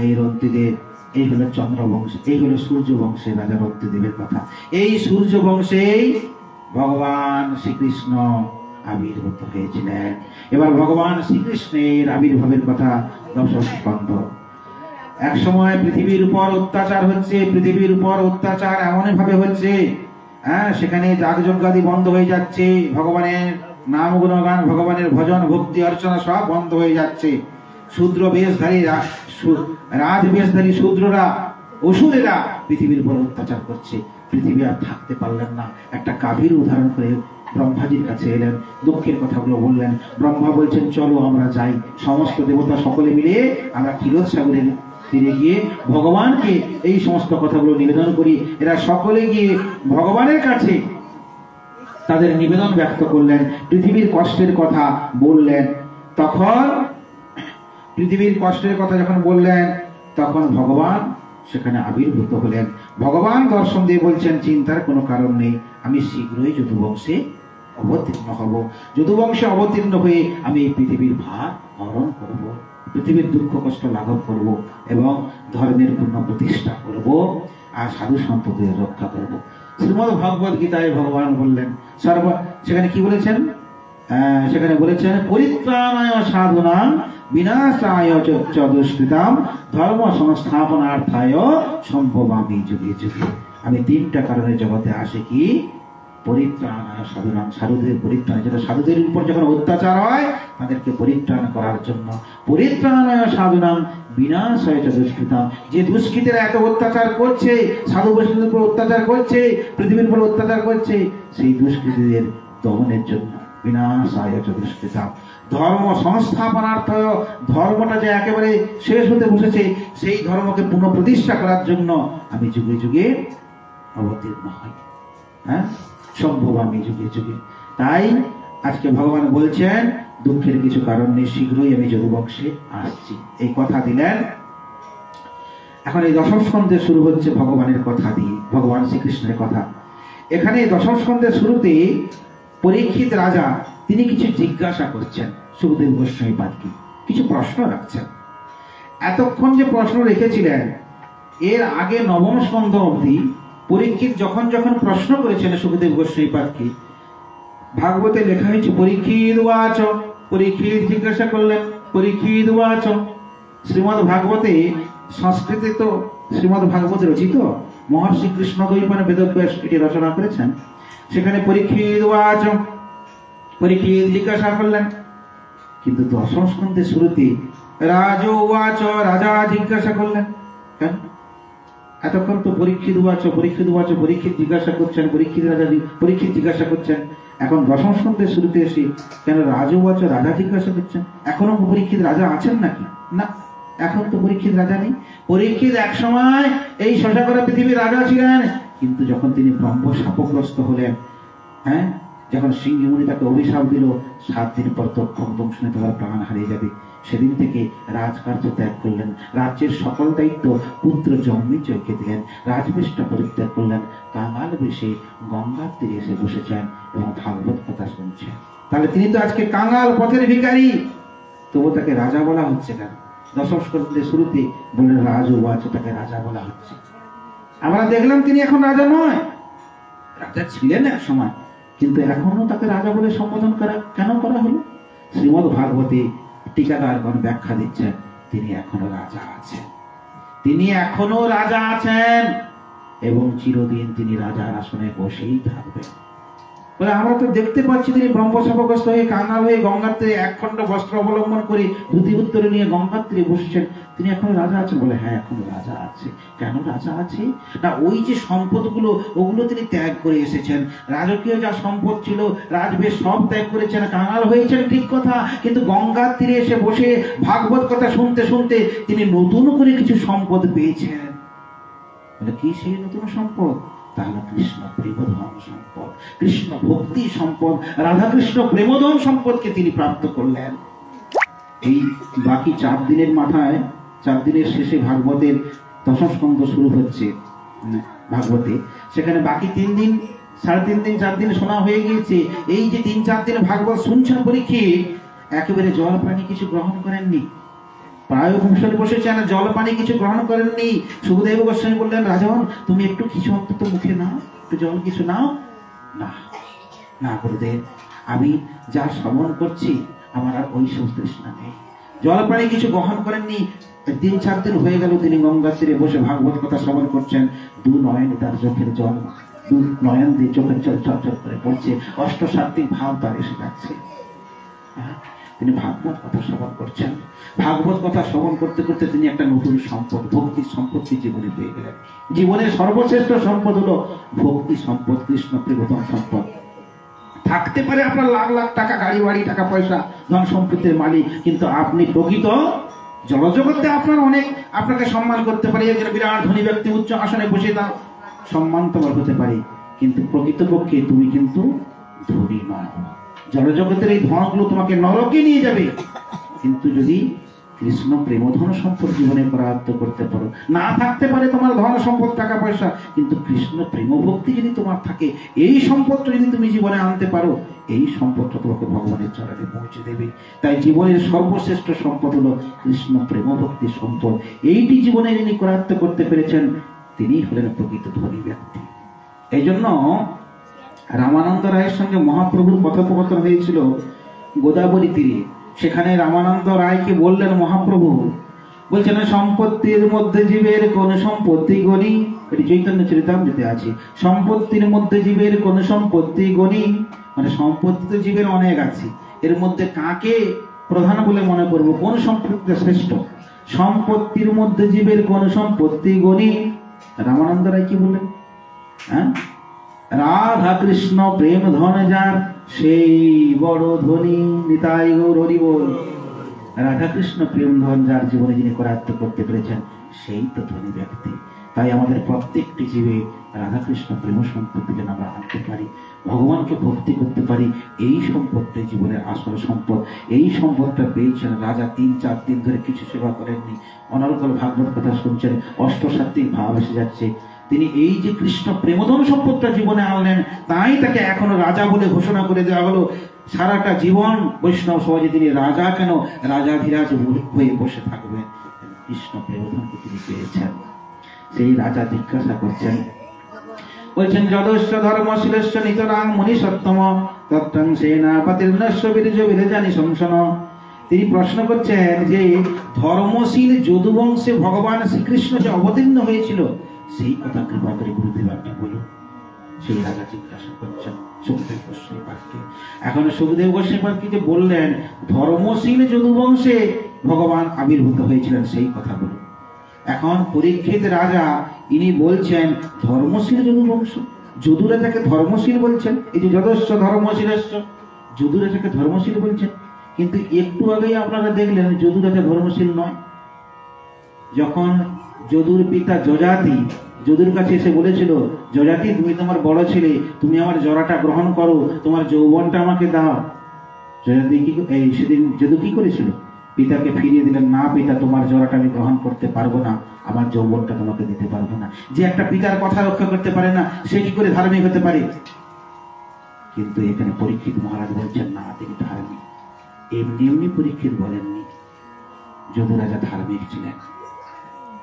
[SPEAKER 1] এই রন্তিদেব, এই হলো চন্দ্রবংশ, এই হলো সূর্য বংশের রাজা রন্তিদেবের কথা। এই সূর্য বংশেই ভগবান শ্রীকৃষ্ণ আবির্ভূত হয়েছিলেন। এবার ভগবান শ্রীকৃষ্ণের আবির্ভাবের কথা দশম স্কন্ধ। এক সময় পৃথিবীর উপর অত্যাচার হচ্ছে, পৃথিবীর উপর অত্যাচার এমন ভাবে হচ্ছে, সেখানে যাগযজ্ঞাদি বন্ধ হয়ে যাচ্ছে, ভগবানের নাম গুণগান, ভগবানের ভজন ভক্তি অর্চনা সব বন্ধ হয়ে যাচ্ছে। শূদ্র বেশধারী, রাজ বেশধারী শূদ্ররা, অসুরেরা পৃথিবীর উপর অত্যাচার করছে। পৃথিবী আর থাকতে পারলেন না। একটা গাভীর উদাহরণ করে ব্রহ্মাজির কাছে এলেন, দুঃখের কথাগুলো বললেন। ব্রহ্মা বলছেন, চলো আমরা যাই, সমস্ত দেবতা সকলে মিলে আমরা ক্ষীরসাগরের তীরে গিয়ে ভগবানকে এই সমস্ত কথাগুলো নিবেদন করি। এরা সকলে গিয়ে ভগবানের কাছে তাদের নিবেদন ব্যক্ত করলেন, পৃথিবীর কষ্টের কথা বললেন। তখন পৃথিবীর কষ্টের কথা যখন বললেন, তখন ভগবান সেখানে আবির্ভূত হলেন। ভগবান দর্শন দিয়ে বলছেন, চিন্তার কোনো কারণ নেই, আমি শীঘ্রই যদুবংশে অবতীর্ণ হব। যদুবংশে অবতীর্ণ হয়ে আমি এই পৃথিবীর ভার হরণ করব, পৃথিবীর দুঃখ কষ্ট লাঘব করব, এবং ধর্মের পূর্ণ প্রতিষ্ঠা করব, আর সাধু সন্তদের রক্ষা করব। শ্রীমদ্ ভগবদ গীতায় ভগবান বললেন, সেখানে কি বলেছেন? সেখানে বলেছেন, পরিত্রাণায় সাধুনাং বিনাশায় চ দুষ্কৃতাম ধর্ম সংস্থাপনার্থায় সম্ভবামি যুগে যুগে। আমি তিনটা কারণে জগতে আসে কি, পরিত্রাণায় সাধুনাং, সাধুদের পরিত্রাণ, যেটা সাধুদের উপর যখন অত্যাচার হয় তাদেরকে পরিত্রাণ করার জন্য। পরিত্রাণায় সাধুনাং বিনাশায় চ দুষ্কৃতাম, যে দুষ্কৃতেরা এত অত্যাচার করছে, সাধু বৈষ্ণবদের উপর অত্যাচার করছে, পৃথিবীর উপর অত্যাচার করছে, সেই দুষ্কৃতীদের দমনের জন্য। বিনাশায় চ দুষ্কৃতাম ধর্ম সংস্থাপনার্থায়, ধর্মটা যে একেবারে শেষ হতে বসেছে, সেই ধর্মকে পুনঃ প্রতিষ্ঠা করার জন্য আমি যুগে যুগে অবতীর্ণ হই। সম্ভব আমি যুগে যুগে। তাই আজকে ভগবান বলছেন, দুঃখের কিছু কারণ নেই, শীঘ্রই আমি যদুবংশে আসছি, এই কথা দিলেন। এখন এই দশম স্কন্ধে শুরু হচ্ছে ভগবানের কথা দিয়ে, ভগবান শ্রীকৃষ্ণের কথা। এখানে দশম স্কন্ধের শুরুতে পরীক্ষিত রাজা তিনি কিছু জিজ্ঞাসা করছেন সুখদেব গোস্বামী পাদকে, কিছু প্রশ্ন রাখছেন। এতক্ষণ যে প্রশ্ন রেখেছিলেন, এর আগে নবম স্কন্ধ অবধি পরীক্ষিত যখন যখন প্রশ্ন করেছেন সুখদেব গোস্বামী পাদকে, ভাগবতে লেখা হয়েছে পরীক্ষিত উবাচ, পরীক্ষিত জিজ্ঞাসা করলেন পরীক্ষিত উবাচ। শ্রীমদ্ ভাগবতে, সংস্কৃতে তো শ্রীমদ্ ভাগবতে রচিত, মহর্ষি কৃষ্ণ দ্বৈপায়ন বেদব্যাস এটি রচনা করেছেন। সেখানে পরীক্ষিত উবাচ, পরীক্ষিত জিজ্ঞাসা করলেন। কিন্তু দশম স্কন্ধের শুরুতে রাজ উবাচ, রাজা জিজ্ঞাসা করলেন। কেন? এতক্ষণ তো পরীক্ষিত উবাচ, পরীক্ষিত উবাচ, পরীক্ষিত জিজ্ঞাসা করছেন, পরীক্ষিত রাজা পরীক্ষিত জিজ্ঞাসা করছেন। এখন দশম স্কন্ধের শুরুতে এসে কেন রাজ উবাচ, রাজা জিজ্ঞাসা করছেন? এখনো পরীক্ষিত রাজা আছেন নাকি? না, এখন তো পরীক্ষিত রাজা নেই। পরীক্ষিত এক সময় এই শশাকরা পৃথিবীর রাজা ছিলেন, কিন্তু যখন তিনি ব্রহ্ম শাপগ্রস্ত হলেন, হ্যাঁ, যখন সিংহী মুনি তাকে অভিশাপ দিল 7 দিন পর তক্ষক দংশনে তার প্রাণ হারিয়ে যাবে, সেদিন থেকে রাজকার্য ত্যাগ করলেন। রাজ্যের সকল দায়িত্ব পুত্র জন্মিজয়কে দিলেন। রাজবেশটা পরিত্যাগ করলেন, কাঙাল বেশে গঙ্গার তীরে এসে বসেছেন এবং ভাগবত কথা শুনছেন। তাহলে তিনি তো আজকে কাঙাল পথের ভিখারি, তবু তাকে রাজা বলা হচ্ছে কেন? দশম স্কন্ধের শুরুতে বললেন রাজ উবাচ, তাকে রাজা বলা হচ্ছে। আমরা দেখলাম তিনি এখন রাজা নয়, রাজা ছিলেন এক সময়, কিন্তু এখনো তাকে রাজা বলে সম্বোধন কেন করা হলো? শ্রীমদ্ ভাগবতে টিকাকারগণ ব্যাখ্যা দিচ্ছেন, তিনি এখনো রাজা আছেন, তিনি এখনো রাজা আছেন এবং চিরদিন তিনি রাজার আসনে বসেই থাকবেন। বলে আমরা তো দেখতে পাচ্ছি তিনি ব্রহ্মশাপগ্রস্ত হয়ে কাঙাল হয়ে গঙ্গার তীরে একখণ্ড বস্ত্র অবলম্বন করে ধুতি উত্তরে নিয়ে গঙ্গার তীরে বসেছেন, তিনি এখনো রাজা আছেন। বলে হ্যাঁ, এখনো রাজা আছে। কেন রাজা আছে? না, ওই যে সম্পদগুলো ওগুলো তিনি ত্যাগ করে এসেছেন। রাজকীয় যা সম্পদ ছিল রাজবেশ সব ত্যাগ করেছেন, কাঙাল হয়েছেন ঠিক কথা, কিন্তু গঙ্গার তীরে এসে বসে ভাগবত কথা শুনতে শুনতে তিনি নতুন করে কিছু সম্পদ পেয়েছেন। বলে কি সেই নতুন সম্পদ? তাহলে কৃষ্ণ প্রেমধন সম্পদ, কৃষ্ণ ভক্তি সম্পদ, রাধাকৃষ্ণ প্রেমধন সম্পদকে তিনি প্রাপ্ত করলেন। এই বাকি 4 দিনের মাথায়, 4 দিনের শেষে ভাগবতের দশম স্কন্ধ শুরু হচ্ছে ভাগবতে। সেখানে বাকি 3 দিন, 3.5 দিন, 4 দিন শোনা হয়ে গিয়েছে। এই যে 3-4 দিন ভাগবত শুনছেন পরীক্ষিত, একেবারে জল পানি কিছু গ্রহণ করেননি। প্রায় ভূষণে বসেছেন, জল পানি কিছু গ্রহণ করেননি। সুখদেব গোস্বামী বললেন, রাজন তুমি একটু কিছু অন্তত মুখে নাও, একটু জল কিছু নাও। না না গুরুদেব, আমি যা শ্রবণ করছি আমার আর ওই তৃষ্ণা নেই। জল পানি কিছু গ্রহণ করেননি। 3-4 দিন হয়ে গেল তিনি গঙ্গার তীরে বসে ভাগবত কথা শ্রবণ করছেন। 2 নয়নে তার চোখের জল, 2 নয়ন দিয়ে চোখের জল ঝরঝর করে পড়ছে, অষ্টসাত্ত্বিক ভাব তার এসে যাচ্ছে। তিনি ভাগবত কথা শ্রবণ করছেন। ভাগবত কথা শ্রবণ করতে করতে তিনি একটা নতুন সম্পদ, ভক্তির সম্পত্তি জীবনে পেয়ে গেলেন। জীবনের সর্বশ্রেষ্ঠ সম্পদ হলো ভক্তি সম্পদ, কৃষ্ণ প্রেমধন সম্পদ। থাকতে পারে আপনার লাখ লাখ টাকা, গাড়ি বাড়ি, টাকা পয়সা, ধন সম্পত্তির মালিক, কিন্তু আপনি প্রকৃত জড়জগতে আপনার অনেক, আপনাকে সম্মান করতে পারে, একজন বিরাট ধনী ব্যক্তি উচ্চ আসনে বসে তা সম্মান তোমার হতে পারে, কিন্তু প্রকৃতপক্ষে তুমি কিন্তু ধনী নয়। জড়জগতের এই ধনগুলো তোমাকে নরকে নিয়ে যাবে, কিন্তু যদি কৃষ্ণ প্রেমধন সম্পদ জীবনে প্রাপ্ত করতে পারো, না থাকতে পারে তোমার ধন সম্পদ, টাকা পয়সা, কিন্তু কৃষ্ণ প্রেম ভক্তি যদি তোমার থাকে, এই সম্পদটা যদি তুমি জীবনে আনতে পারো, এই সম্পদটা তোমাকে ভগবানের চরণে পৌঁছে দেবে। তাই জীবনের সর্বশ্রেষ্ঠ সম্পদ হলো কৃষ্ণ প্রেম ভক্তি সম্পদ। এইটি জীবনে যিনি করায়ত্ত করতে পেরেছেন তিনি হলেন প্রকৃত ধনী ব্যক্তি। এই জন্য রামানন্দ রায়ের সঙ্গে মহাপ্রভুর কথোপকথন হয়েছিল গোদাবরী তীরে। সেখানে রামানন্দ রায়কে বললেন মহাপ্রভু, বলছেন সম্পত্তির মধ্যে জীবের কোন সম্পত্তি গণি, এটি চৈতন্য চরিতামৃতে আছে। সম্পত্তির মধ্যে জীবের কোন সম্পত্তি গণি, মানে সম্পত্তি তো জীবের অনেক আছে, এর মধ্যে কাকে প্রধান বলে মনে করবো, কোন সম্পত্তি শ্রেষ্ঠ? সম্পত্তির মধ্যে জীবের কোন সম্পত্তি গণি। রামানন্দ রায় কি বললেন? হ্যাঁ, রাধা কৃষ্ণ প্রেম ধন যার সেই বড় ধনী, নিতাই গৌর হরি বল। রাধা কৃষ্ণ প্রেম ধন যার জীবনে যিনি করায়ত্ত করতে পেরেছেন সেই তো ধনী ব্যক্তি। তাই আমাদের প্রত্যেকটি জীবে রাধা কৃষ্ণ প্রেম সম্পত্তি যেন আমরা আনতে পারি, ভগবানকে ভক্তি করতে পারি, এই সম্পদটি জীবনের আসল সম্পদ। এই সম্পদটা পেয়েছেন রাজা। 3-4 দিন ধরে কিছু সেবা করেননি, অনর্গল ভাগবত কথা শুনছেন, অষ্টসাত্ত্বিক ভাব এসে যাচ্ছে। তিনি এই যে কৃষ্ণ প্রেমধন সম্পদটা জীবনে আনলেন, তাই তাকে এখনো রাজা বলে ঘোষণা করে দেওয়া হলো। সারাটা জীবন বৈষ্ণব সমাজে তিনি রাজা কেন, রাজাধিরাজ হয়ে বসে থাকবেন। কৃষ্ণ প্রেমধনকে তিনি পেয়েছেন। সেই রাজা জিজ্ঞাসা করছেন, বলছেন যদস্য ধর্মশীলস্য নিতরাং মুনি সত্তম তত্ত্বং সেনাপতির্নস্য বীর্য বীরজানি সংশন। তিনি প্রশ্ন করছেন যে ধর্মশীল যদুবংশে ভগবান শ্রীকৃষ্ণ যে অবতীর্ণ হয়েছিল সেই কথা কৃপা করে গুরুদেব আপনি বলুন। সেই রাজা জিজ্ঞাসা করছেন সুখদেব গোস্বামী পাঠকে। এখন সুখদেব গোস্বামী পাঠকে যে বললেন ধর্মশীল যদুবংশে ভগবান আবির্ভূত হয়েছিলেন সেই কথা বলুন। এখন পরীক্ষিত রাজা ইনি বলছেন ধর্মশীল যদুবংশ, যদু রাজাকে ধর্মশীল বলছেন। এই যে যদস্য ধর্মশীলস্য, যদু রাজাকে ধর্মশীল বলছেন, কিন্তু একটু আগেই আপনারা দেখলেন যদু রাজা ধর্মশীল নয়। যখন যদুর পিতা যজাতি যদুর কাছে এসে বলেছিল যজাতি তুমি তোমার বড় ছেলে, তুমি আমার জরাটা গ্রহণ করো, তোমার যৌবনটা আমাকে দাও। যজাতি সেদিন যদু কি করেছিল? পিতাকে ফিরিয়ে দিলেন, না পিতা তোমার জরাটা আমি গ্রহণ করতে পারবো না, আমার যৌবনটা তোমাকে দিতে পারবো না। যে একটা পিতার কথা রক্ষা করতে পারে না সে কি করে ধার্মিক হতে পারে? কিন্তু এখানে পরীক্ষিত মহারাজ বলছেন না তিনি ধার্মিক। এমনি এমনি পরীক্ষিত বলেননি, যদু রাজা ধার্মিক ছিলেন।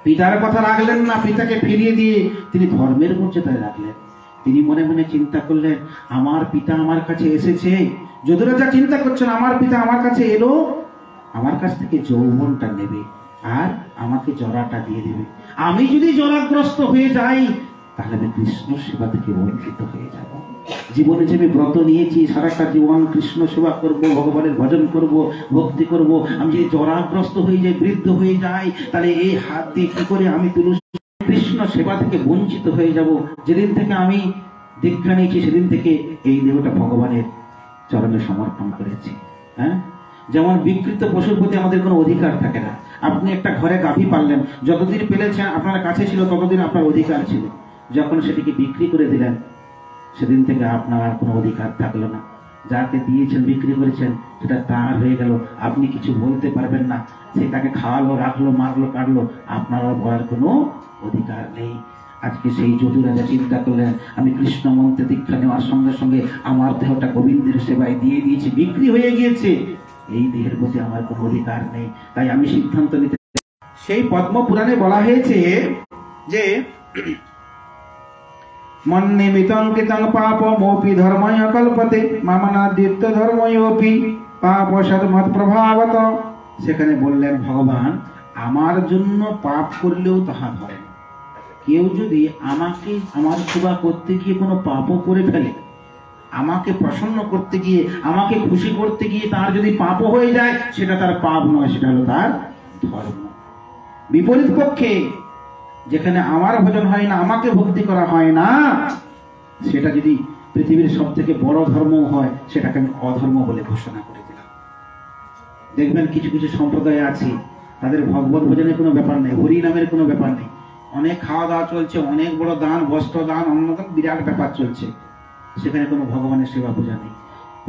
[SPEAKER 1] পিতার কথা রাখলেন না, পিতাকে ফিরিয়ে দিয়ে তিনি ধর্মের মর্যাদায় রাখলেন। তিনি মনে মনে চিন্তা করলেন আমার পিতা আমার কাছে এসেছে। যদু রাজা চিন্তা করছেন আমার পিতা আমার কাছে এলো, আমার কাছ থেকে যৌবনটা নেবে আর আমাকে জরাটা দিয়ে দেবে। আমি যদি জরাগ্রস্ত হয়ে যাই তাহলে আমি কৃষ্ণ সেবা থেকে বঞ্চিত হয়ে যাব। জীবনে যে আমি ব্রত নিয়েছি সারাটা জীবন কৃষ্ণ সেবা করব, ভগবানের ভজন করব, ভক্তি করব, আমি যদি জরাগ্রস্ত হয়ে যাই, বৃদ্ধ হয়ে যাই, তাহলে এই হাত দিয়ে কি করে আমি তুলসী কৃষ্ণ সেবা থেকে বঞ্চিত হয়ে যাব। যেদিন থেকে আমি দীক্ষা নিয়েছি সেদিন থেকে এই দেহটা ভগবানের চরণে সমর্পণ করেছি। হ্যাঁ, যেমন বিকৃত পশুর প্রতি আমাদের কোনো অধিকার থাকে না। আপনি একটা ঘরে গাভী পাললেন, যতদিন পেলেছেন আপনার কাছে ছিল ততদিন আপনার অধিকার ছিল। যখন সেটিকে বিক্রি করে দিলেন সেদিন থেকে আপনার আর কোনো অধিকার থাকলো না। যাকে দিয়েছেন বিক্রি করেছেন সেটা তার হয়ে গেল, আপনি কিছু বলতে পারবেন না। সে তাকে খাওয়ালো, রাখলো, মারলো, কাটলো, আপনার আর বলার কোনো অধিকার নেই। আজকে সেই যদু রাজা চিন্তা করলেন আমি কৃষ্ণ মন্ত্রে দীক্ষা নেওয়ার সঙ্গে সঙ্গে আমার দেহটা গোবিন্দের সেবায় দিয়ে দিয়েছি, বিক্রি হয়ে গিয়েছে, এই দেহের প্রতি আমার কোনো অধিকার নেই, তাই আমি সিদ্ধান্ত নিতে। সেই পদ্ম পুরাণে বলা হয়েছে যে মন্নিমিতং কৃতং পাপমোপি ধর্ময় কল্পতে মামনাদিত্য ধর্ময়োপি পাপ সদমত প্রভাবত। সেখানে বললেন ভগবান আমার জন্য পাপ করলেও তাহা ধরে। কেউ যদি আমাকে আমার সেবা করতে গিয়ে কোনো পাপও করে ফেলে, আমাকে প্রসন্ন করতে গিয়ে, আমাকে খুশি করতে গিয়ে তার যদি পাপও হয়ে যায় সেটা তার পাপ নয়, সেটা হলো তার ধর্ম। বিপরীত পক্ষে যেখানে আমার ভজন হয় না, আমাকে ভক্তি করা হয় না, সেটা যদি পৃথিবীর সব থেকে বড় ধর্ম হয় সেটাকে আমি অধর্ম বলে ঘোষণা করে দিলাম। দেখবেন কিছু কিছু সম্প্রদায় আছে তাদের ভগবত ভজনের কোনো ব্যাপার নেই, হরি নামের কোনো ব্যাপার নেই, অনেক খাওয়া দাওয়া চলছে, অনেক বড় দান, বস্ত্র দান, অন্যতম বিরাট ব্যাপার চলছে, সেখানে কোনো ভগবানের সেবা পূজা নেই।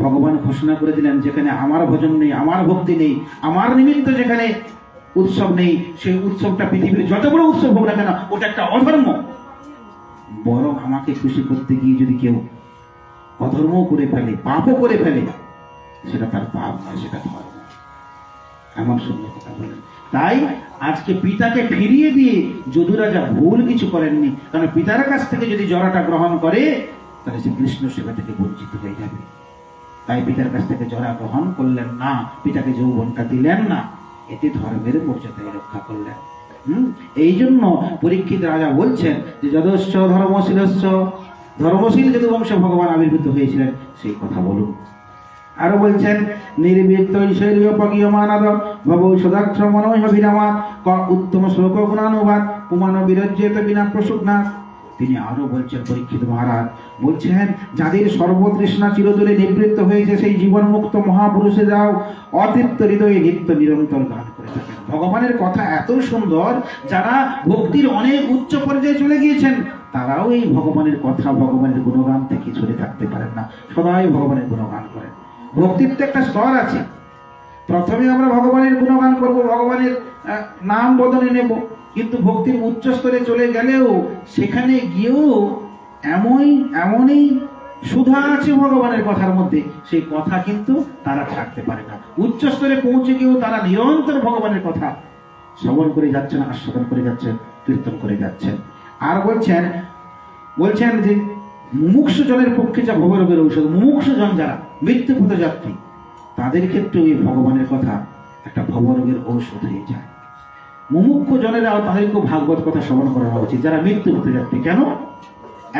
[SPEAKER 1] ভগবান ঘোষণা করে দিলেন যেখানে আমার ভজন নেই, আমার ভক্তি নেই, আমার নিমিত্ত যেখানে উৎসব নেই, সেই উৎসবটা পৃথিবীর যত বড় উৎসব হোক না কেন ওটা একটা অধর্ম। বরং আমাকে খুশি করতে গিয়ে যদি কেউ অধর্ম করে ফেলে, পাপও করে ফেলে, সেটা তার পাপ নয়, সেটা ধর্ম। এমন সুন্দর কথা বলেন। তাই আজকে পিতাকে ফিরিয়ে দিয়ে যদু রাজা ভুল কিছু করেননি, কারণ পিতার কাছ থেকে যদি জরাটা গ্রহণ করে তাহলে সে কৃষ্ণ সেবা থেকে বঞ্চিত হয়ে যাবে। তাই পিতার কাছ থেকে জরা গ্রহণ করলেন না, পিতাকে যৌবনটা দিলেন না, এতে ধর্মের মর্যাদায় রক্ষা করলেন। এই জন্য পরীক্ষিত রাজা বলছেন যে যদস্য ধর্মশীলস্য, ধর্মশীল যদুবংশে ভগবান আবির্ভূত হয়েছিলেন সেই কথা বলুন। আরো বলছেন নির্বৃত্ত শৈলীয়পগীয়মানাদ ভবৌ সদাক্ষ মনোভিরামা ক উত্তম শ্লোক গুণানুবাদ পুমান বিরজ্যেত বিনা প্রসূগ্নাথ। তিনি আরো বলছেন পরীক্ষিত মহারাজ বলছেন যাদের সর্বতৃষ্ণা চিরতরে নিবৃত্ত হয়েছে সেই জীবন মুক্ত মহাপুরুষে যাও অতৃপ্ত হৃদয়ে নিত্য নিরন্তর গান করে থাকেন। ভগবানের কথা এত সুন্দর, যারা ভক্তির অনেক উচ্চ পর্যায়ে চলে গিয়েছেন তারাও এই ভগবানের কথা, ভগবানের গুণগান থেকে ছড়ে থাকতে পারেন না, সদাই ভগবানের গুণগান করেন। ভক্তির তো একটা স্তর আছে, প্রথমে আমরা ভগবানের গুণগান করব, ভগবানের নাম বদনে নেব, কিন্তু ভক্তির উচ্চ স্তরে চলে গেলেও সেখানে গিয়েও এমনই সুধা আছে ভগবানের কথার মধ্যে, সেই কথা কিন্তু তারা ছাড়তে পারে না। উচ্চ স্তরে পৌঁছে গিয়েও তারা নিরন্তর ভগবানের কথা শ্রবণ করে যাচ্ছেন, আস্বাদন করে যাচ্ছেন, কীর্তন করে যাচ্ছেন। আর বলছেন যে মুমুক্ষু জনের পক্ষে যা ভবরোগের ঔষধ, মুমুক্ষু জন যারা মৃত্যুপথ যাত্রী, তাদের ক্ষেত্রে ওই ভগবানের কথা একটা ভবরোগের ঔষধ হয়ে যায়। মুমুক্ষু জনেরাও তাদেরকেও ভাগবত কথা শ্রবণ করানো উচিত, যারা মৃত্যুপথ যাত্রী। কেন?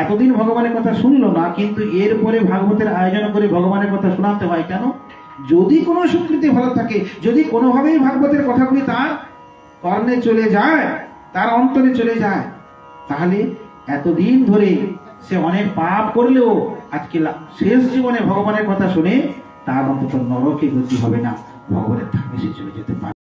[SPEAKER 1] এতদিন ভগবানের কথা শুনলো না, কিন্তু এরপরে ভাগবতের আয়োজন করে ভগবানের কথা শোনাতে হয়। কেন? যদি কোনো স্বীকৃতি ভালো থাকে, যদি কোনোভাবেই ভাগবতের কথাগুলি তার কর্ণে চলে যায়, তার অন্তরে চলে যায়, তাহলে এতদিন ধরে সে অনেক পাপ করলেও আজকে শেষ জীবনে ভগবানের কথা শুনে তার অন্তত নরকে গতি হবে না, ভগবানের ধামে সে চলে যেতে পারে।